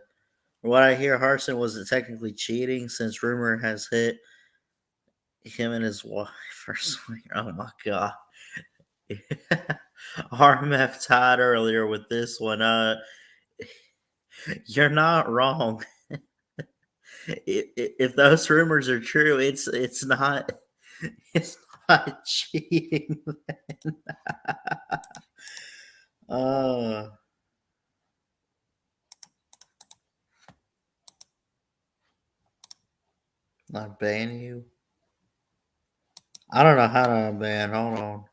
What I hear, Harsin wasn't technically cheating since rumor has hit him and his wife or something. Oh my god. RMF tied earlier with this one. You're not wrong. If those rumors are true, it's not cheating. Not ban you. I don't know how to unban. Hold on.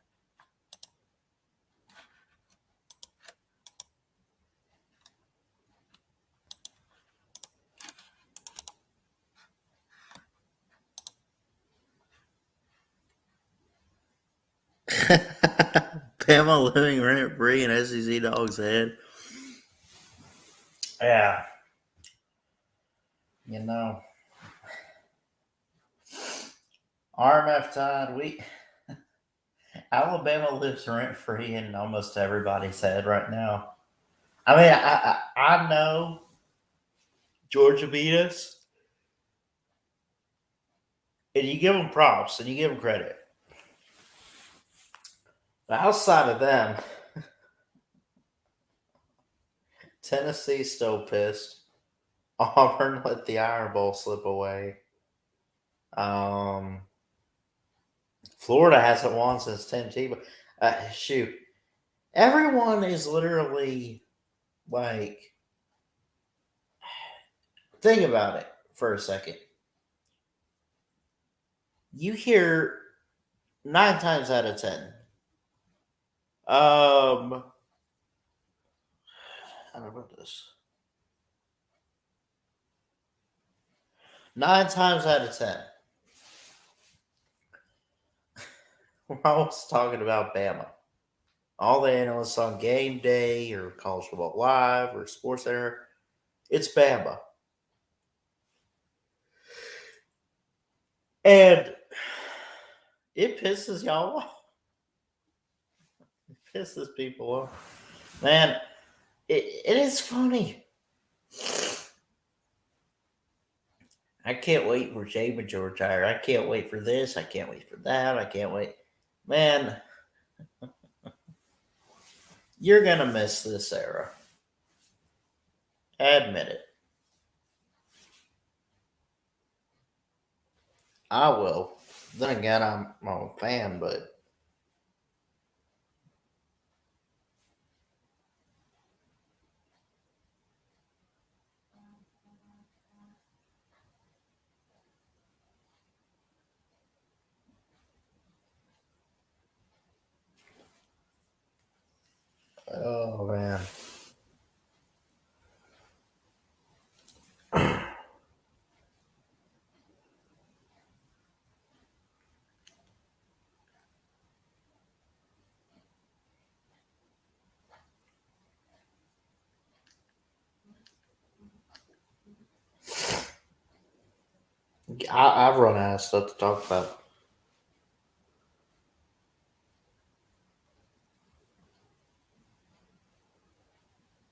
Bama living rent free in SEC Dog's head. Yeah. You know. RMF tied. Alabama lives rent free in almost everybody's head right now. I mean, I know Georgia beat us, and you give them props and you give them credit. But outside of them, Tennessee's still pissed. Auburn let the Iron Bowl slip away. Florida hasn't won since Tennessee. Shoot. Everyone is literally like, think about it for a second. You hear 9 times out of 10. How about this? 9 times out of 10. We're always talking about Bama. All the analysts on Game Day or College Football Live or Sports Center, it's Bama. And it pisses y'all off. It pisses people off. Man, it is funny. I can't wait for Jamin to retire. I can't wait for this. I can't wait for that. I can't wait. Man, you're going to miss this era. Admit it. I will. Then again, I'm a fan, but oh man. I've run out of stuff to talk about.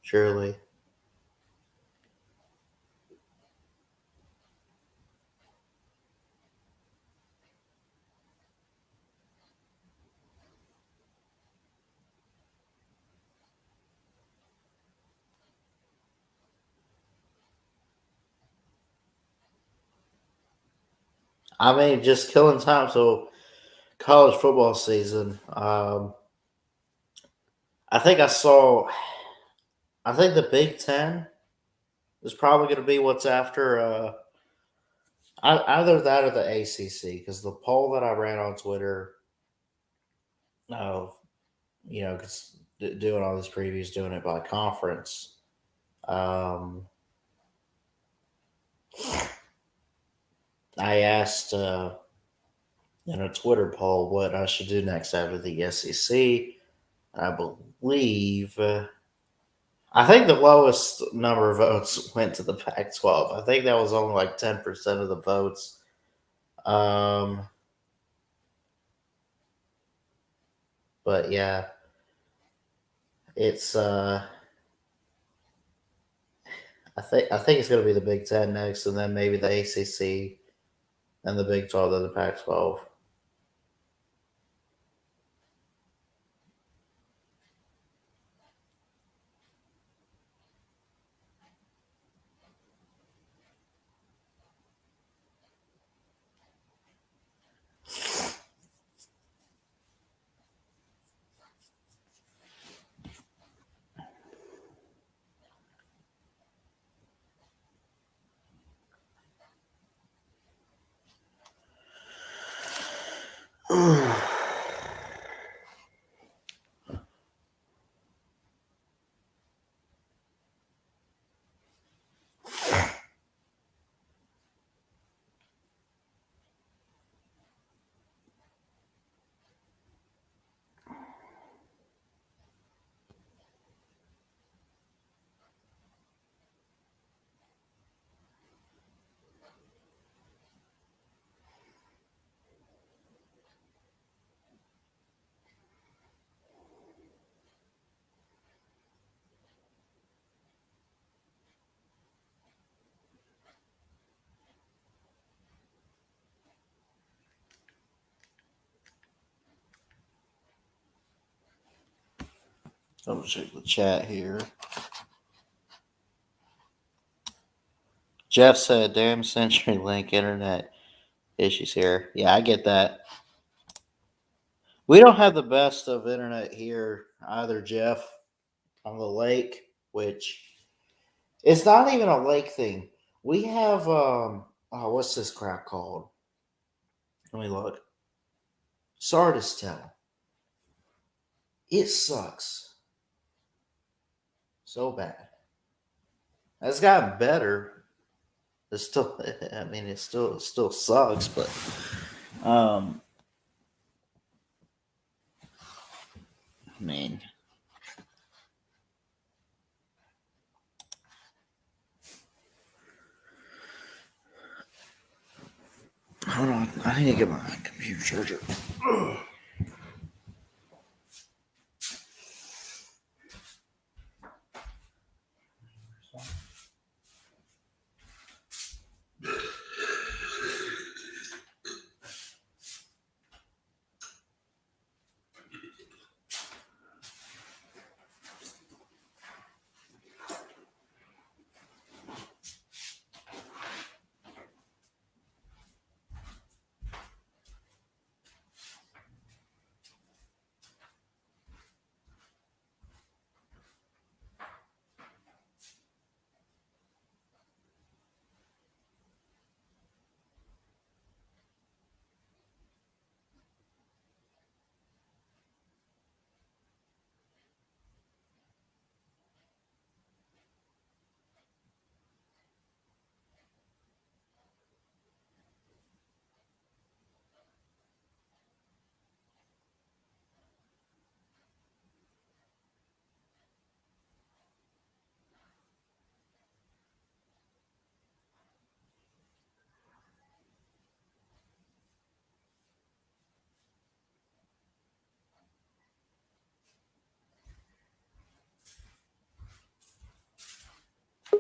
Surely. I mean, just killing time. So, college football season. I think the Big Ten is probably going to be what's after either that or the ACC, because the poll that I ran on Twitter, because doing all these previews, doing it by conference. I asked in a Twitter poll what I should do next after the SEC. I believe, I think the lowest number of votes went to the Pac 12. I think that was only like 10% of the votes. But yeah, it's I think it's going to be the Big Ten next, and then maybe the ACC and the Big 12 and the Pac 12. I'll check the chat here. Jeff said, damn CenturyLink internet issues here. Yeah, I get that. We don't have the best of internet here either, Jeff, on the lake, which it's not even a lake thing. We have, what's this crap called? Let me look. Sardistel. It sucks so bad. It's gotten better. It's still, I mean, it still sucks, but I mean, hold on. I need to get my computer charger.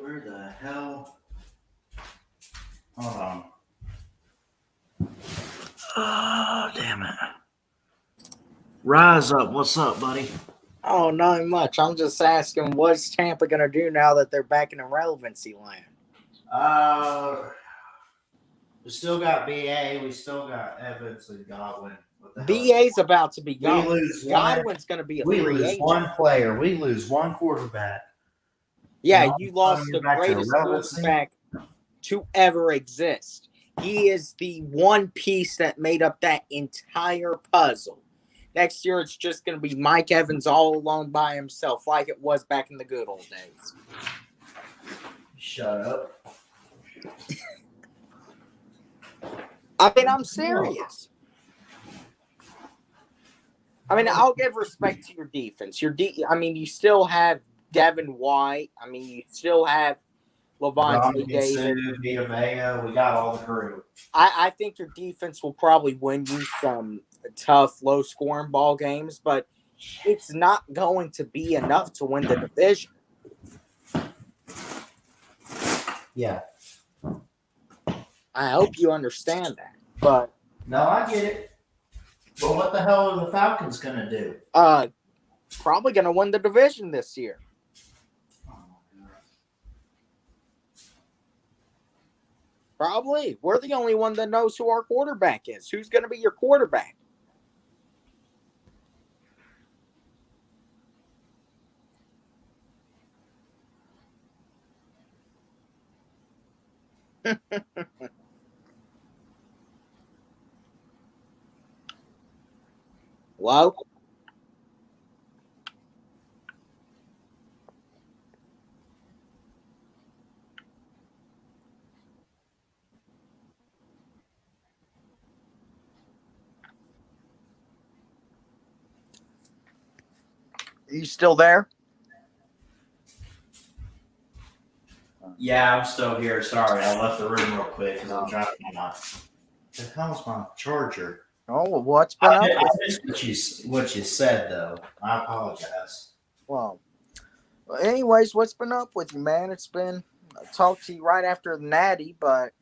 Where the hell? Hold on. Oh, damn it. Rise up. What's up, buddy? Oh, not much. I'm just asking, what's Tampa going to do now that they're back in irrelevancy land? We still got BA. We still got Evans and Godwin. BA's about to be We gone. lose Godwin's going to be a We free lose agent. one player. We lose one quarterback. Yeah, you lost the back to greatest irrelevancy. quarterback to ever exist. He is the one piece that made up that entire puzzle. Next year, it's just going to be Mike Evans all alone by himself, like it was back in the good old days. Shut up. I mean, I'm serious. I mean, I'll give respect to your defense. I mean, you still have Devin White. I mean, you still have Levante David. Vita Vea, we got all the crew. I think your defense will probably win you some tough, low-scoring ball games, but it's not going to be enough to win the division. Yeah. I hope you understand that. But No, I get it. But what the hell are the Falcons gonna do? probably going to win the division this year. Probably. We're the only one that knows who our quarterback is. Who's going to be your quarterback? Hello? Are you still there? Yeah, I'm still here. Sorry, I left the room real quick because I'm trying to find my. The hell's my charger? Oh, well, what's been up? I missed what you said though. I apologize. Well, anyways, what's been up with you, man? It's been I talked to you right after the Natty, but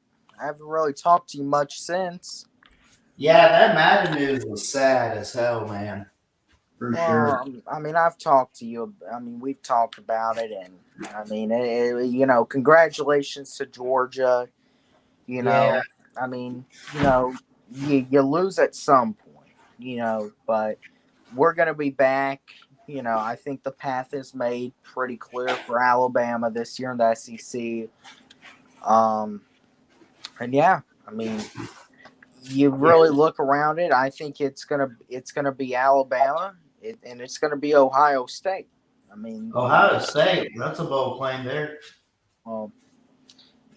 I haven't really talked to you much since. Yeah, that Madden news was sad as hell, man. For sure. I mean, I've talked to you. I mean, we've talked about it, and I mean, you know, congratulations to Georgia. You know, Yeah. I mean, you know, you lose at some point, you know, but we're gonna be back. You know, I think the path is made pretty clear for Alabama this year in the SEC. And yeah, I mean, you really look around it. I think it's gonna be Alabama, and it's gonna be Ohio State. I mean, Ohio State, that's a bold claim there. well,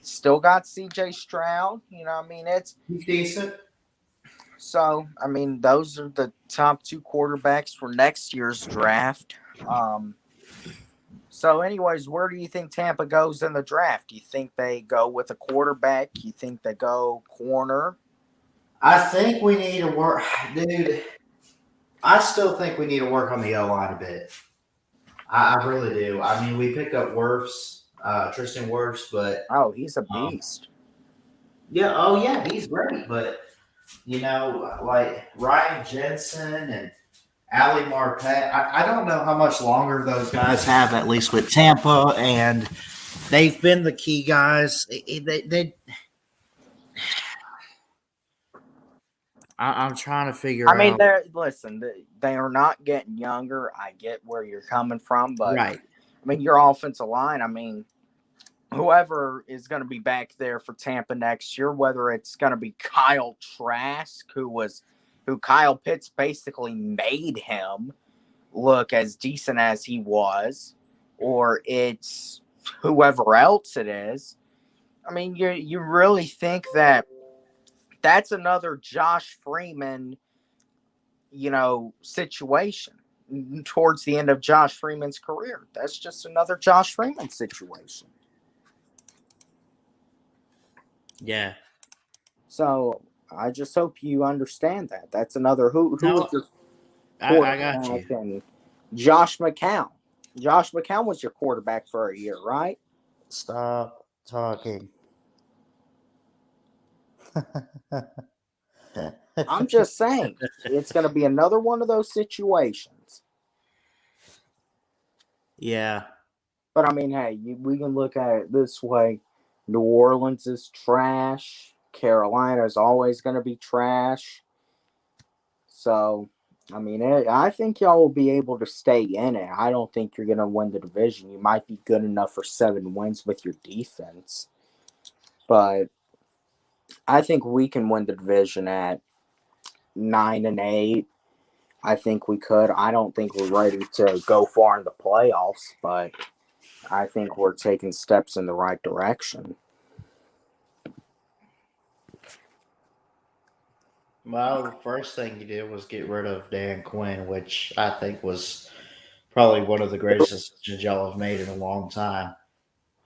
still got C.J. Stroud. You know, I mean, it's He's decent. so. I mean, those are the top two quarterbacks for next year's draft. So, anyways, where do you think Tampa goes in the draft? Do you think they go with a quarterback? You think they go corner? I think we need to work, dude. I still think we need to work on the O line a bit. I really do. I mean, we picked up Tristan Wirfs, but Oh, he's a beast. yeah, oh yeah, he's great. But you know, like Ryan Jensen and Ali Marpet, I don't know how much longer those guys have, at least with Tampa, and they've been the key guys. I'm trying to figure I mean, out. they are not getting younger. I get where you're coming from, but Right. I mean, your offensive line. I mean, whoever is going to be back there for Tampa next year, whether it's going to be Kyle Trask, who Kyle Pitts basically made him look as decent as he was, or it's whoever else it is. I mean, you really think that's another Josh Freeman, you know, situation towards the end of Josh Freeman's career. That's just another Josh Freeman situation. Yeah. So I just hope you understand that. That's another who No, was your I got you. quarterback, and Josh McCown. Josh McCown was your quarterback for a year, right? Stop talking. I'm just saying it's going to be another one of those situations. Yeah. But I mean, hey, we can look at it this way: New Orleans is trash. Carolina is always going to be trash. So, I mean, I think y'all will be able to stay in it. I don't think you're going to win the division. You might be good enough for 7 wins with your defense, but I think we can win the division at 9-8. I think we could. I don't think we're ready to go far in the playoffs, but I think we're taking steps in the right direction. Well, the first thing you did was get rid of Dan Quinn, which I think was probably one of the greatest decisions y'all have made in a long time.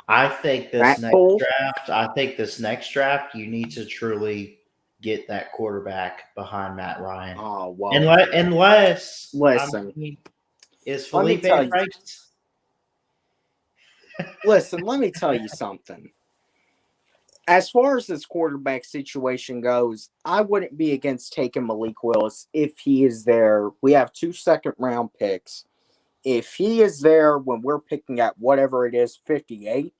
I think this That next bull. draft, you need to truly get that quarterback behind Matt Ryan. Oh well. Unless Listen. is Let me Felipe tell you. Franks? Listen, let me tell you something. As far as this quarterback situation goes, I wouldn't be against taking Malik Willis if he is there. We have 2 second-round picks. If he is there when we're picking at whatever it is, 58,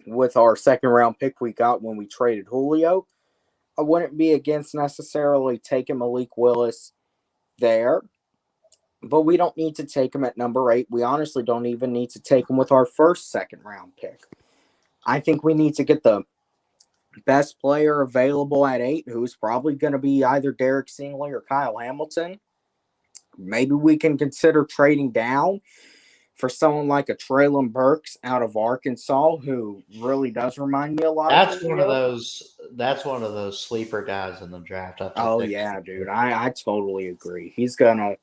with our second-round pick we got when we traded Julio, I wouldn't be against necessarily taking Malik Willis there. But we don't need to take him at number 8. We honestly don't even need to take him with our first second-round pick. I think we need to get the best player available at 8, who's probably going to be either Derek Stingley or Kyle Hamilton. Maybe we can consider trading down for someone like a Traylon Burks out of Arkansas, who really does remind me a lot of Julio. That's one of those sleeper guys in the draft. I think Oh yeah, dude, I totally agree. He's gonna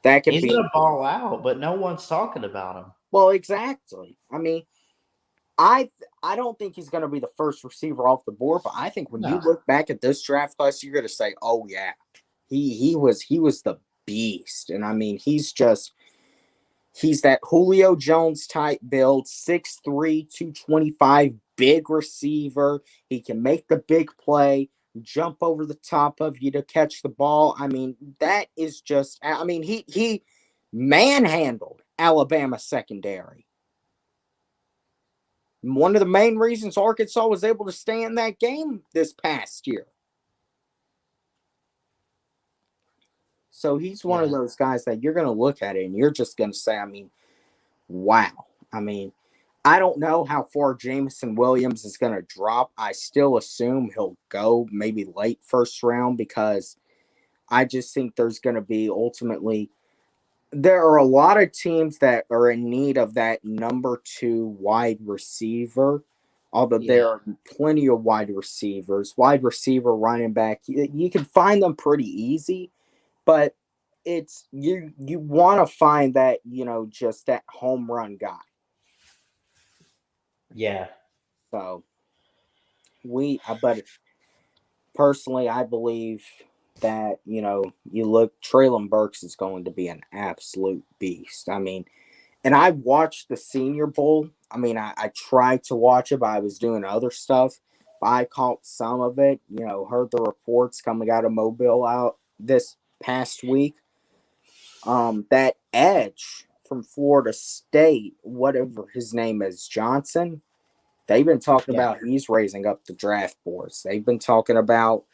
ball out, but no one's talking about him. Well, exactly. I mean, I don't think he's going to be the first receiver off the board, but I think when you look back at this draft class, you're going to say, "Oh yeah, he was the beast." And I mean, he's that Julio Jones type build, 6'3", 225, big receiver. He can make the big play, jump over the top of you to catch the ball. I mean, that is just. I mean, he manhandled Alabama secondary. One of the main reasons Arkansas was able to stay in that game this past year. So he's one of those guys that you're going to look at it and you're just going to say, I mean, wow. I mean, I don't know how far Jameson Williams is going to drop. I still assume he'll go maybe late first round because I just think there's going to be ultimately – there are a lot of teams that are in need of that number 2 wide receiver, although there are plenty of wide receivers. Wide receiver, running back, you can find them pretty easy, but it's you want to find that, just that home run guy. Yeah. So but personally, I believe that, you look, Traylon Burks is going to be an absolute beast. I mean, and I watched the Senior Bowl. I mean, I tried to watch it, but I was doing other stuff. But I caught some of it, heard the reports coming out of Mobile out this past week. That edge from Florida State, whatever his name is, Johnson, they've been talking about he's raising up the draft boards. They've been talking about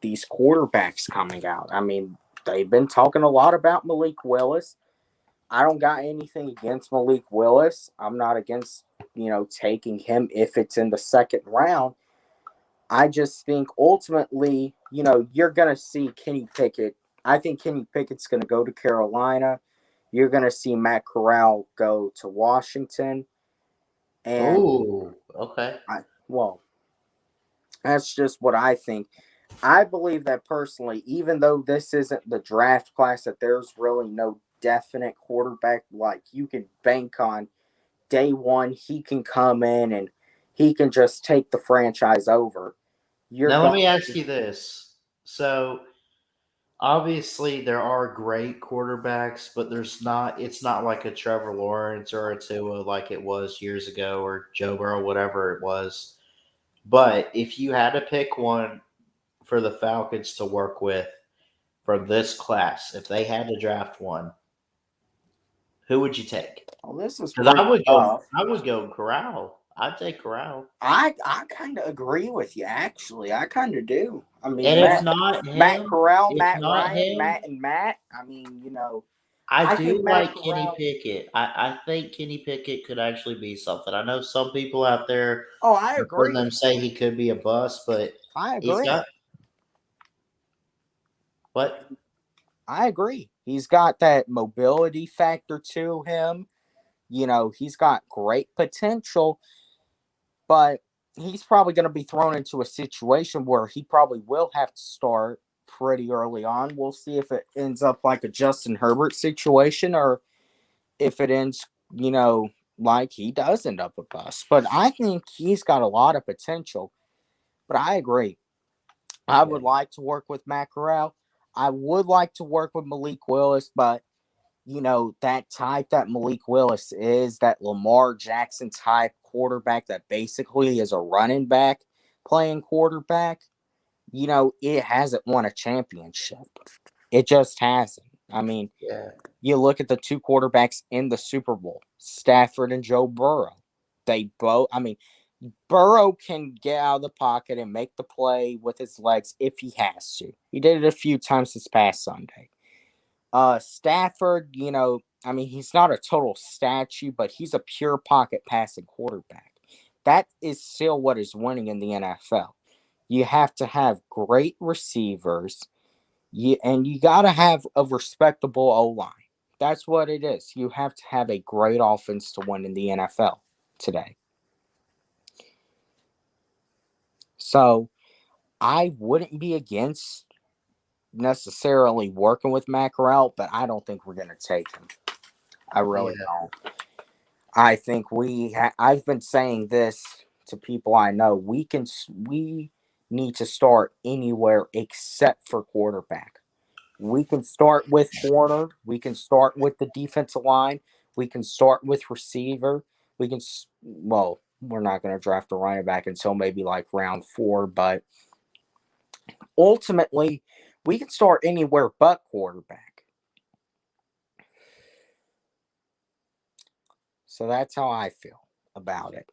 these quarterbacks coming out. I mean, they've been talking a lot about Malik Willis. I don't got anything against Malik Willis. I'm not against, taking him if it's in the second round. I just think ultimately, you're going to see Kenny Pickett. I think Kenny Pickett's going to go to Carolina. You're going to see Matt Corral go to Washington. And okay. That's just what I think. I believe that personally, even though this isn't the draft class, that there's really no definite quarterback like you can bank on day one. He can come in and he can just take the franchise over. Let me ask you this. So obviously there are great quarterbacks, but it's not like a Trevor Lawrence or a Tua like it was years ago, or Joe Burrow, whatever it was. But if you had to pick one for the Falcons to work with from this class, if they had to draft one, who would you take? Well, this is I would go Corral. I'd take Corral. I kind of agree with you, actually. I kind of do. I mean, and if not him, Matt Corral, Matt not Ryan, him, Matt and Matt. I mean, I do like Kenny Pickett. I think Kenny Pickett could actually be something. I know some people out there. Oh, I agree. Heard them say he could be a bust, but I agree. What? I agree. He's got that mobility factor to him. He's got great potential. But he's probably going to be thrown into a situation where he probably will have to start pretty early on. We'll see if it ends up like a Justin Herbert situation or if it ends, like he does end up a bust. But I think he's got a lot of potential. But I agree. I would like to work with Matt Corral. I would like to work with Malik Willis, but that type that Malik Willis is, that Lamar Jackson type quarterback that basically is a running back playing quarterback, it hasn't won a championship. It just hasn't. I mean, you look at the two quarterbacks in the Super Bowl, Stafford and Joe Burrow. Burrow can get out of the pocket and make the play with his legs if he has to. He did it a few times this past Sunday. Stafford, he's not a total statue, but he's a pure pocket passing quarterback. That is still what is winning in the NFL. You have to have great receivers, and you got to have a respectable O-line. That's what it is. You have to have a great offense to win in the NFL today. So I wouldn't be against necessarily working with Matt Corral, but I don't think we're going to take him. I really don't. I think I've been saying this to people I know. We need to start anywhere except for quarterback. We can start with corner. We can start with the defensive line. We can start with receiver. We're not going to draft a running back until maybe like round 4, but ultimately, we can start anywhere but quarterback. So that's how I feel about it.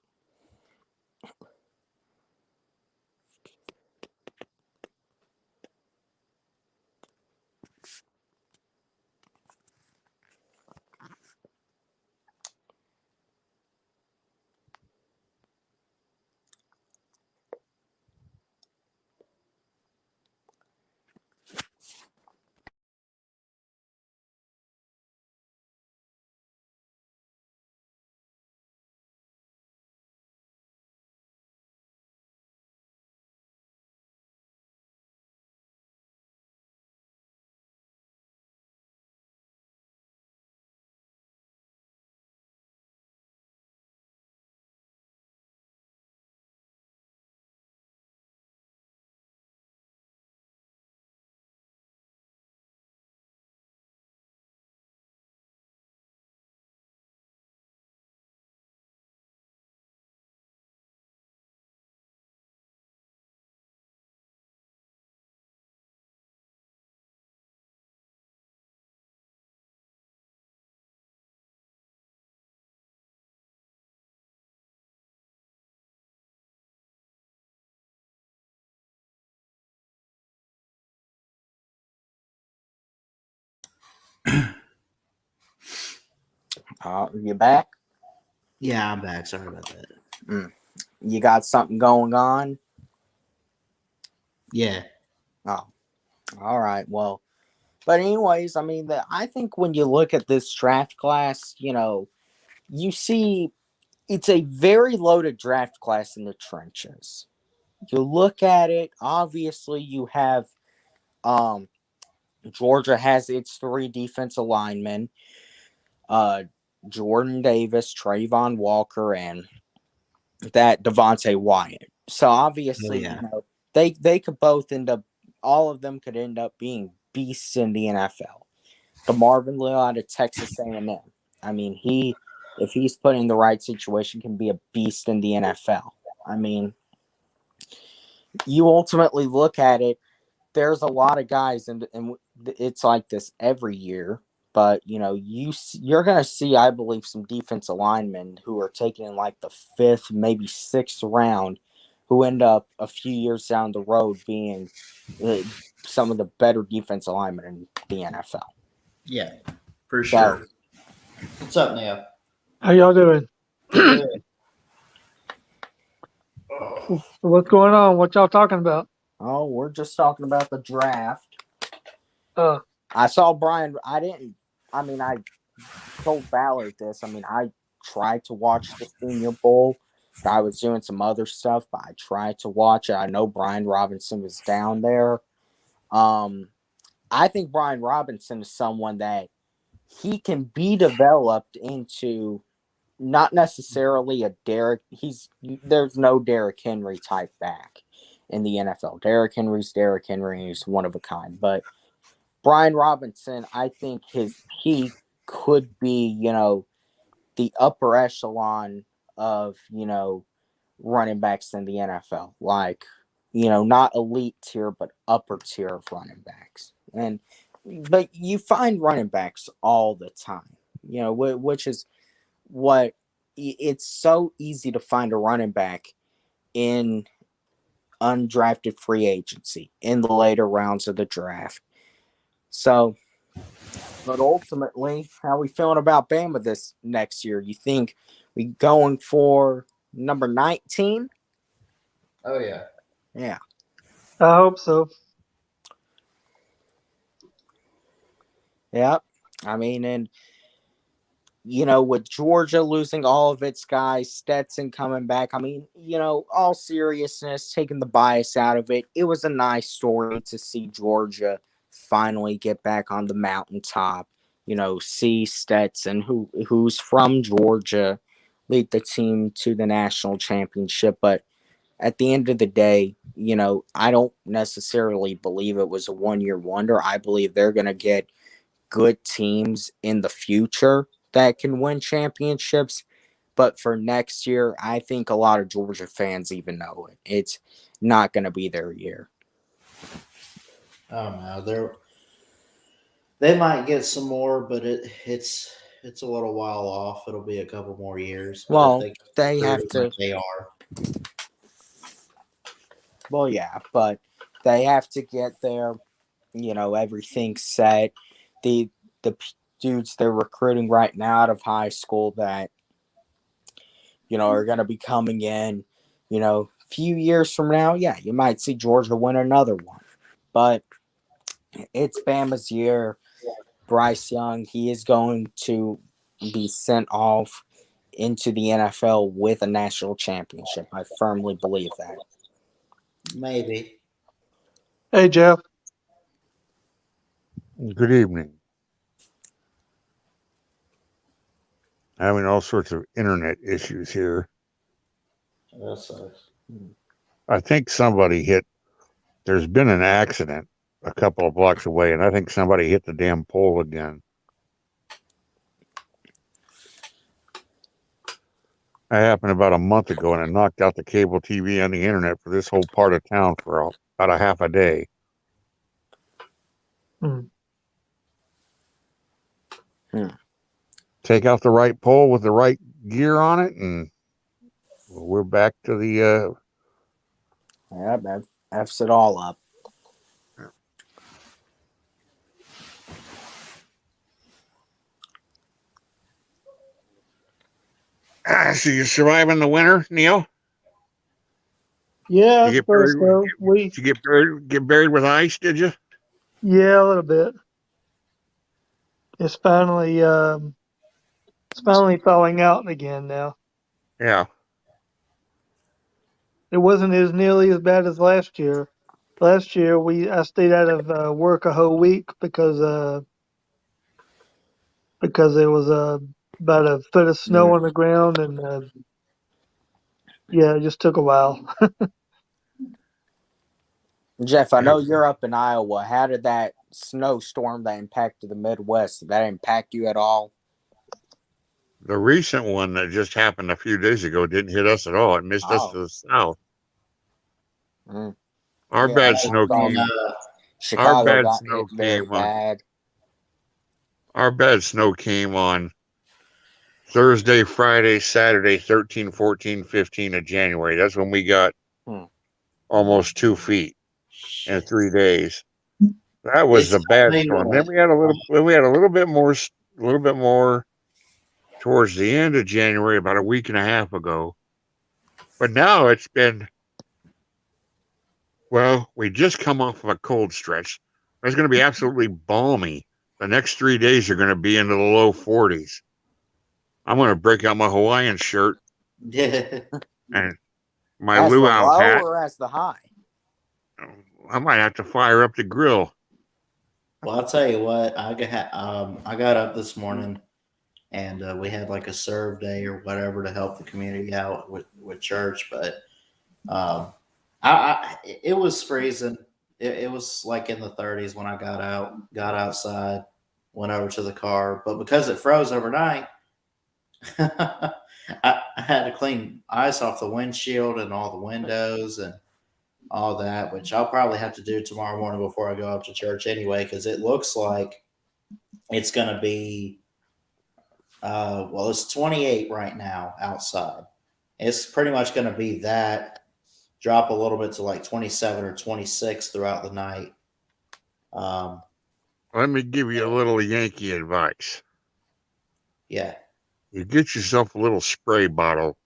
You back? Yeah, I'm back. Sorry about that. You got something going on? Yeah. Oh, all right. Well, but anyways, I think when you look at this draft class, you see it's a very loaded draft class in the trenches. You look at it, obviously you have Georgia has its 3 defensive linemen, Jordan Davis, Trayvon Walker, and that Devontae Wyatt. So obviously, they could both end up, all of them could end up being beasts in the NFL. The Marvin Leal out of Texas A&M. If he's put in the right situation, can be a beast in the NFL. You ultimately look at it, there's a lot of guys, and it's like this every year. But, you're going to see, I believe, some defensive linemen who are taken in like the 5th, maybe 6th round, who end up a few years down the road being some of the better defensive linemen in the NFL. Yeah, for sure. What's up, Neil? How y'all doing? What's going on? What y'all talking about? Oh, we're just talking about the draft. Uh, I saw Brian. I told Ballard this. I tried to watch the Senior Bowl, I was doing some other stuff, but I tried to watch it. I know Brian Robinson was down there. I think Brian Robinson is someone that he can be developed into not necessarily a there's no Derrick Henry type back in the NFL. Derrick Henry's Derrick Henry, he's one of a kind. But Brian Robinson, I think he could be, the upper echelon of, running backs in the NFL. Like, not elite tier, but upper tier of running backs. But you find running backs all the time, which is what it's so easy to find a running back in undrafted free agency in the later rounds of the draft. So, but ultimately, how are we feeling about Bama this next year? You think we going for number 19? Oh yeah. Yeah. I hope so. Yeah. I mean, and with Georgia losing all of its guys, Stetson coming back, I mean, all seriousness, taking the bias out of it, it was a nice story to see Georgia finally get back on the mountaintop. See Stetson, who's from Georgia, lead the team to the national championship. But at the end of the day, I don't necessarily believe it was a one-year wonder. I believe they're going to get good teams in the future that can win championships. But for next year, I think a lot of Georgia fans even know it. It's not going to be their year. Oh no, they might get some more, but it's a little while off. It'll be a couple more years. But Well, if they have to. like they are. Well, yeah, but they have to get there. Everything's set. The dudes they're recruiting right now out of high school that are going to be coming in. A few years from now, yeah, you might see Georgia win another one. But it's Bama's year. Bryce Young, he is going to be sent off into the NFL with a national championship. I firmly believe that. Maybe. Hey, Jeff. Good evening. Having all sorts of internet issues here. That sucks. I think there's been an accident a couple of blocks away, and I think somebody hit the damn pole again. That happened about a month ago, and it knocked out the cable TV and the internet for this whole part of town for about a half a day. Take out the right pole with the right gear on it, and we're back to the Yeah, that F's it all up. So you surviving the winter, Neil? Yeah, You I suppose so. Did you get buried with ice, did you? Yeah, a little bit. It's finally thawing out again now. Yeah. It wasn't as nearly as bad as last year. Last year I stayed out of work a whole week because there was about a foot of snow on the ground, and yeah, it just took a while. Jeff, I know you're up in Iowa. How did that snowstorm that impacted the Midwest, did that impact you at all? The recent one that just happened a few days ago didn't hit us at all. It missed us to the south. Our bad snow came. Chicago got hit very bad. Our bad snow came on Thursday, Friday, Saturday, 13, 14, 15 of January. That's when we got almost 2 feet in 3 days. That was a bad storm. Then we had a little bit more towards the end of January, about a week and a half ago. But now it's been, we just come off of a cold stretch. It's going to be absolutely balmy. The next 3 days are going to be into the low 40s. I'm going to break out my Hawaiian shirt. Yeah. And my As the luau low hat, or as the high? I might have to fire up the grill. Well, I'll tell you what. I got up this morning, and we had like a serve day or whatever to help the community out with church. But it was freezing. It was like in the 30s when I got outside, went over to the car. But because it froze overnight, I had to clean ice off the windshield and all the windows and all that, which I'll probably have to do tomorrow morning before I go up to church anyway, because it looks like it's going to be, it's 28 right now outside. It's pretty much going to be that, drop a little bit to like 27 or 26 throughout the night. Let me give you a little Yankee advice. Yeah. You get yourself a little spray bottle.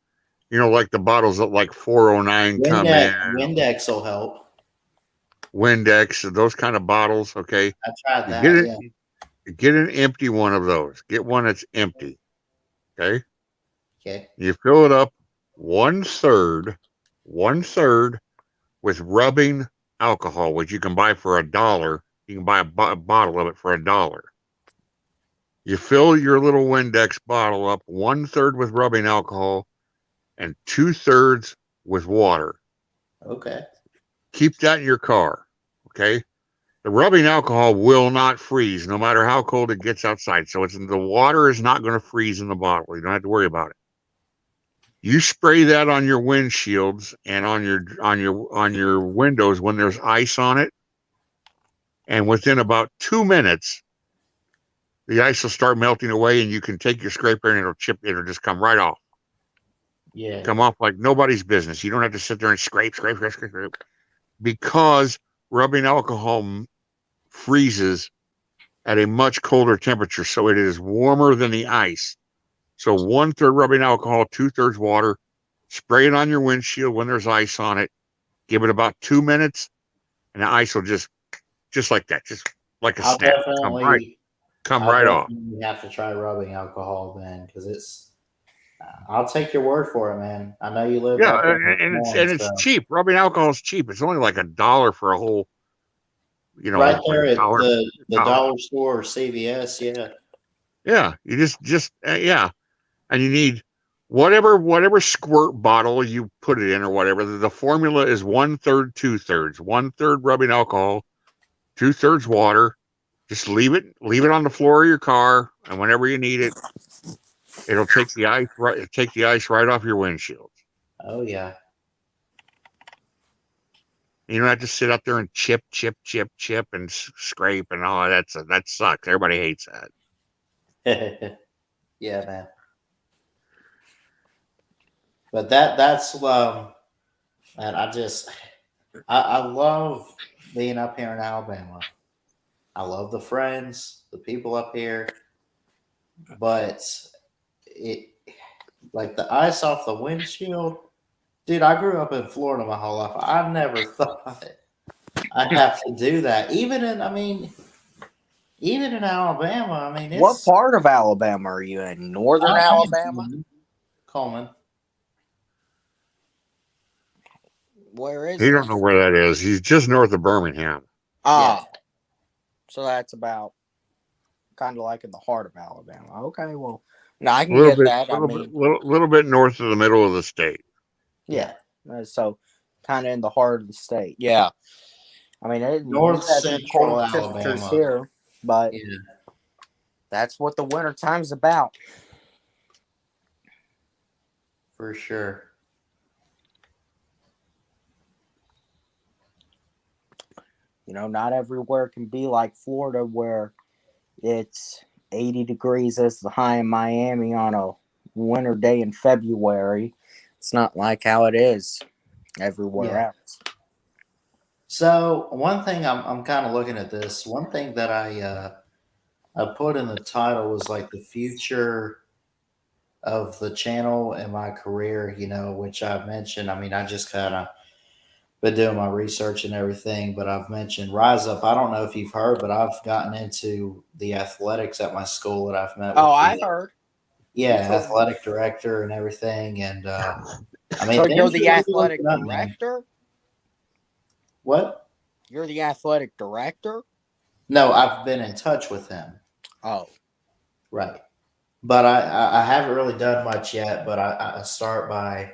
You know, like the bottles that like 409 come in. Windex will help. Windex, those kind of bottles, okay? I tried that, Get an empty one of those. Get one that's empty, okay? Okay. You fill it up one third with rubbing alcohol, which you can buy for $1. You can buy a bottle of it for $1. You fill your little Windex bottle up 1/3 with rubbing alcohol and 2/3 with water. Okay. Keep that in your car, okay? The rubbing alcohol will not freeze no matter how cold it gets outside. So the water is not going to freeze in the bottle. You don't have to worry about it. You spray that on your windshields and on your windows when there's ice on it, and within about 2 minutes, the ice will start melting away, and you can take your scraper and it'll just come right off. Yeah. Come off like nobody's business. You don't have to sit there and scrape. Because rubbing alcohol freezes at a much colder temperature, so it is warmer than the ice. So 1/3 rubbing alcohol, 2/3 water. Spray it on your windshield when there's ice on it. Give it about 2 minutes, and the ice will just like that, just like a snap. Come right off. You have to try rubbing alcohol then, because it's. I'll take your word for it, man. I know you live. Yeah, it's cheap. Rubbing alcohol is cheap. It's only like $1 for a whole. Right there at the dollar store or CVS. Yeah. Yeah, you just and you need whatever squirt bottle you put it in or whatever. The formula is 1/3, 2/3. 1/3 rubbing alcohol, 2/3 water. Just leave it on the floor of your car, and whenever you need it, it'll take the ice right off your windshield. Oh yeah. You don't have to sit up there and chip and scrape and all that. That sucks. Everybody hates that. Yeah, man. But that's man, I love being up here in Alabama. I love the friends, the people up here, but it like the ice off the windshield. Dude, I grew up in Florida my whole life. I never thought I'd have to do that. Even in Alabama, I mean, What part of Alabama are you in? Northern Alabama? Coleman. Where is You it? don't know where that is. He's just north of Birmingham. Ah. Yeah. So that's about kind of like in the heart of Alabama. Okay, well, no, I can get that. A little bit north of the middle of the state. Yeah. So kind of in the heart of the state. Yeah. I mean, North Central Alabama here, but that's what the winter time's about. For sure. Not everywhere can be like Florida where it's 80 degrees as the high in Miami on a winter day in February. It's not like how it is everywhere else. So one thing I'm kind of looking at this. One thing that I put in the title was like the future of the channel and my career, which I've mentioned. I mean, I just kind of been doing my research and everything, but I've mentioned Rise Up. I don't know if you've heard, but I've gotten into the athletics at my school that I've met. I heard. Yeah, athletic director and everything. And I mean, So you're things the are really athletic looking up, man. director? What? You're the athletic director? No, I've been in touch with him. Oh. Right. But I haven't really done much yet, but I start by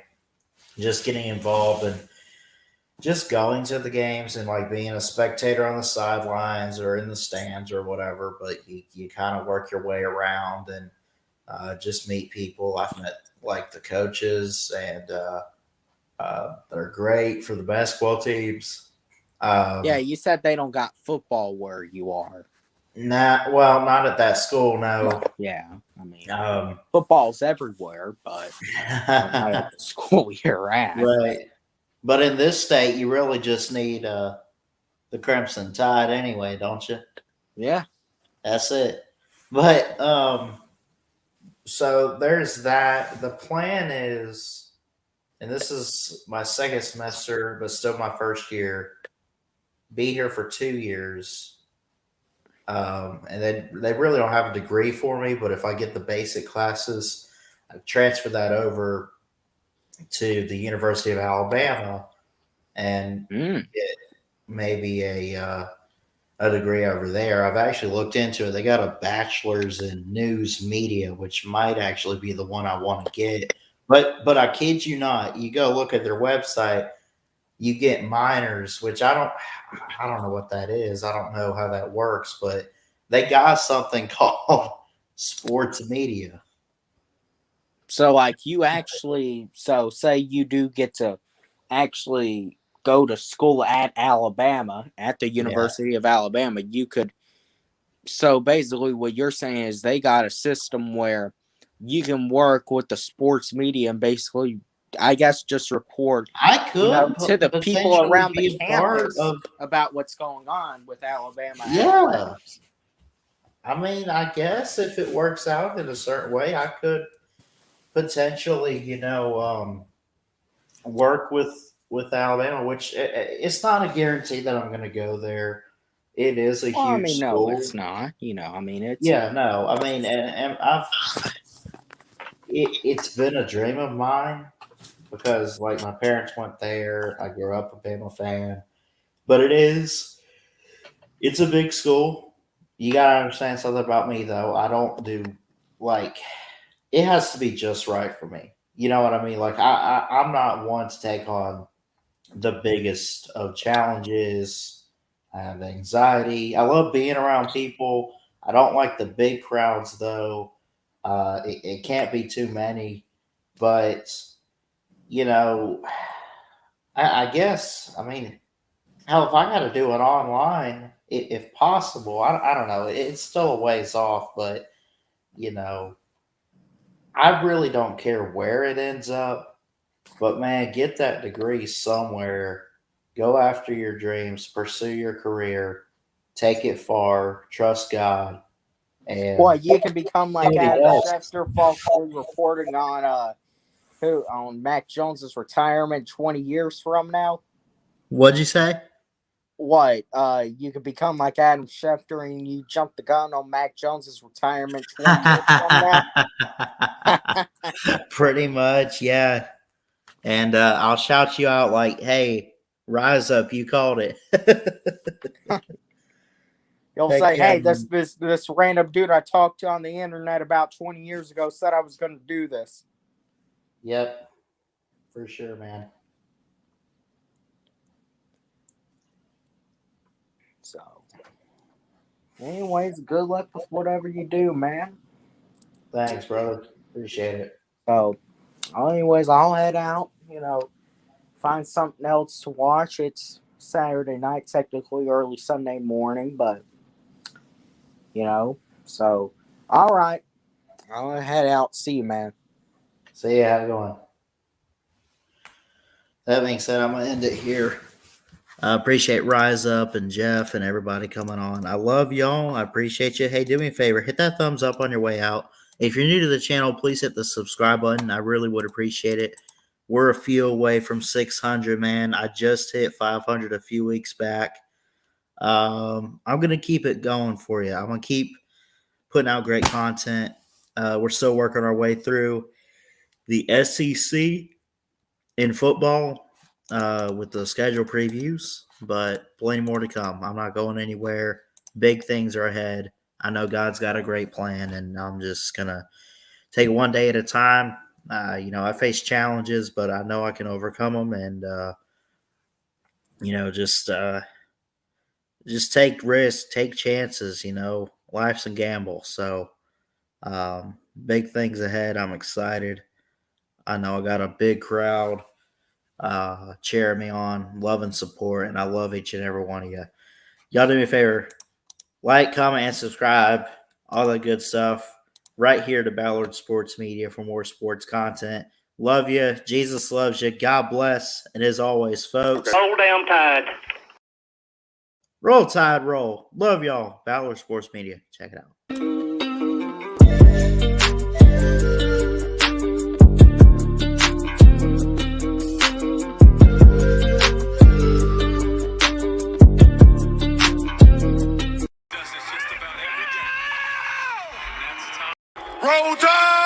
just getting involved and just going to the games and like being a spectator on the sidelines or in the stands or whatever. But you kind of work your way around and just meet people. I've met like the coaches and they're great for the basketball teams. Yeah, you said they don't got football where you are. Well, not at that school, no. Yeah, I mean, Um, football's everywhere, but not at the school you're at. right. But in this state, you really just need the Crimson Tide anyway, don't you? Yeah. That's it. But so there's that. The plan is, and this is my second semester, but still my first year, be here for 2 years. And they really don't have a degree for me, but if I get the basic classes, I transfer that over to the University of Alabama and get maybe a degree over there. I've actually looked into it. They got a bachelor's in news media, which might actually be the one I want to get. But I kid you not, you go look at their website, you get minors, which I don't know what that is. I don't know how that works, but they got something called sports media. So, like, you actually, so say you do get to actually go to school at Alabama, at the University of Alabama, you could. So, basically, what you're saying is they got a system where you can work with the sports media and basically, I guess, just report I could to the people potentially around be the a part campus of. about what's going on with Alabama. Yeah. athletics. I mean, I guess if it works out in a certain way, I could potentially, work with Alabama, which it's not a guarantee that I'm going to go there. It is a Well, I huge mean, school. no, it's not. I mean, it's. Yeah, no, I mean, and it's been a dream of mine because, like, my parents went there. I grew up a Bama fan, but it's a big school. You gotta understand something about me, though. I don't do like it has to be just right for me. You know what I mean? Like I'm not one to take on the biggest of challenges. I have anxiety. I love being around people. I don't like the big crowds though. It can't be too many, but you know, I guess I mean, hell, if I got to do it online, if possible, I don't know. It's still a ways off, but you know, I really don't care where it ends up, but man, get that degree somewhere. Go after your dreams, pursue your career, take it far, trust God. And Well, you can become like Maybe Adam yes. Schefter falsely reporting on Mac Jones's retirement 20 years from now. What'd you say? What? You could become like Adam Schefter and you jump the gun on Mac Jones's retirement 20 years from now. Pretty much, yeah. And I'll shout you out like, "Hey, rise up! You called it." You'll Heck say, yeah, "Hey, this random dude I talked to on the internet about 20 years ago said I was going to do this." Yep, for sure, man. So, anyways, good luck with whatever you do, man. Thanks, brother. Appreciate it. So, anyways, I'll head out, find something else to watch. It's Saturday night, technically early Sunday morning, but, so, all right. I'll head out. See you, man. See ya. How you going? That being said, I'm going to end it here. I appreciate Rise Up and Jeff and everybody coming on. I love y'all. I appreciate you. Hey, do me a favor. Hit that thumbs up on your way out. If you're new to the channel, please hit the subscribe button. I really would appreciate it. We're a few away from 600, man. I just hit 500 a few weeks back. I'm going to keep it going for you. I'm going to keep putting out great content. We're still working our way through the SEC in football with the schedule previews, but plenty more to come. I'm not going anywhere. Big things are ahead. I know God's got a great plan, and I'm just going to take it one day at a time. I face challenges, but I know I can overcome them, and, just take risks, take chances, life's a gamble. So big things ahead. I'm excited. I know I got a big crowd cheering me on, love and support, and I love each and every one of you. Y'all do me a favor, like, comment, and subscribe, all that good stuff, right here to Ballard Sports Media for more sports content. Love you. Jesus loves you. God bless. And as always, folks, Roll down Tide. Roll Tide, roll. Love y'all. Ballard Sports Media. Check it out. Roll Tide!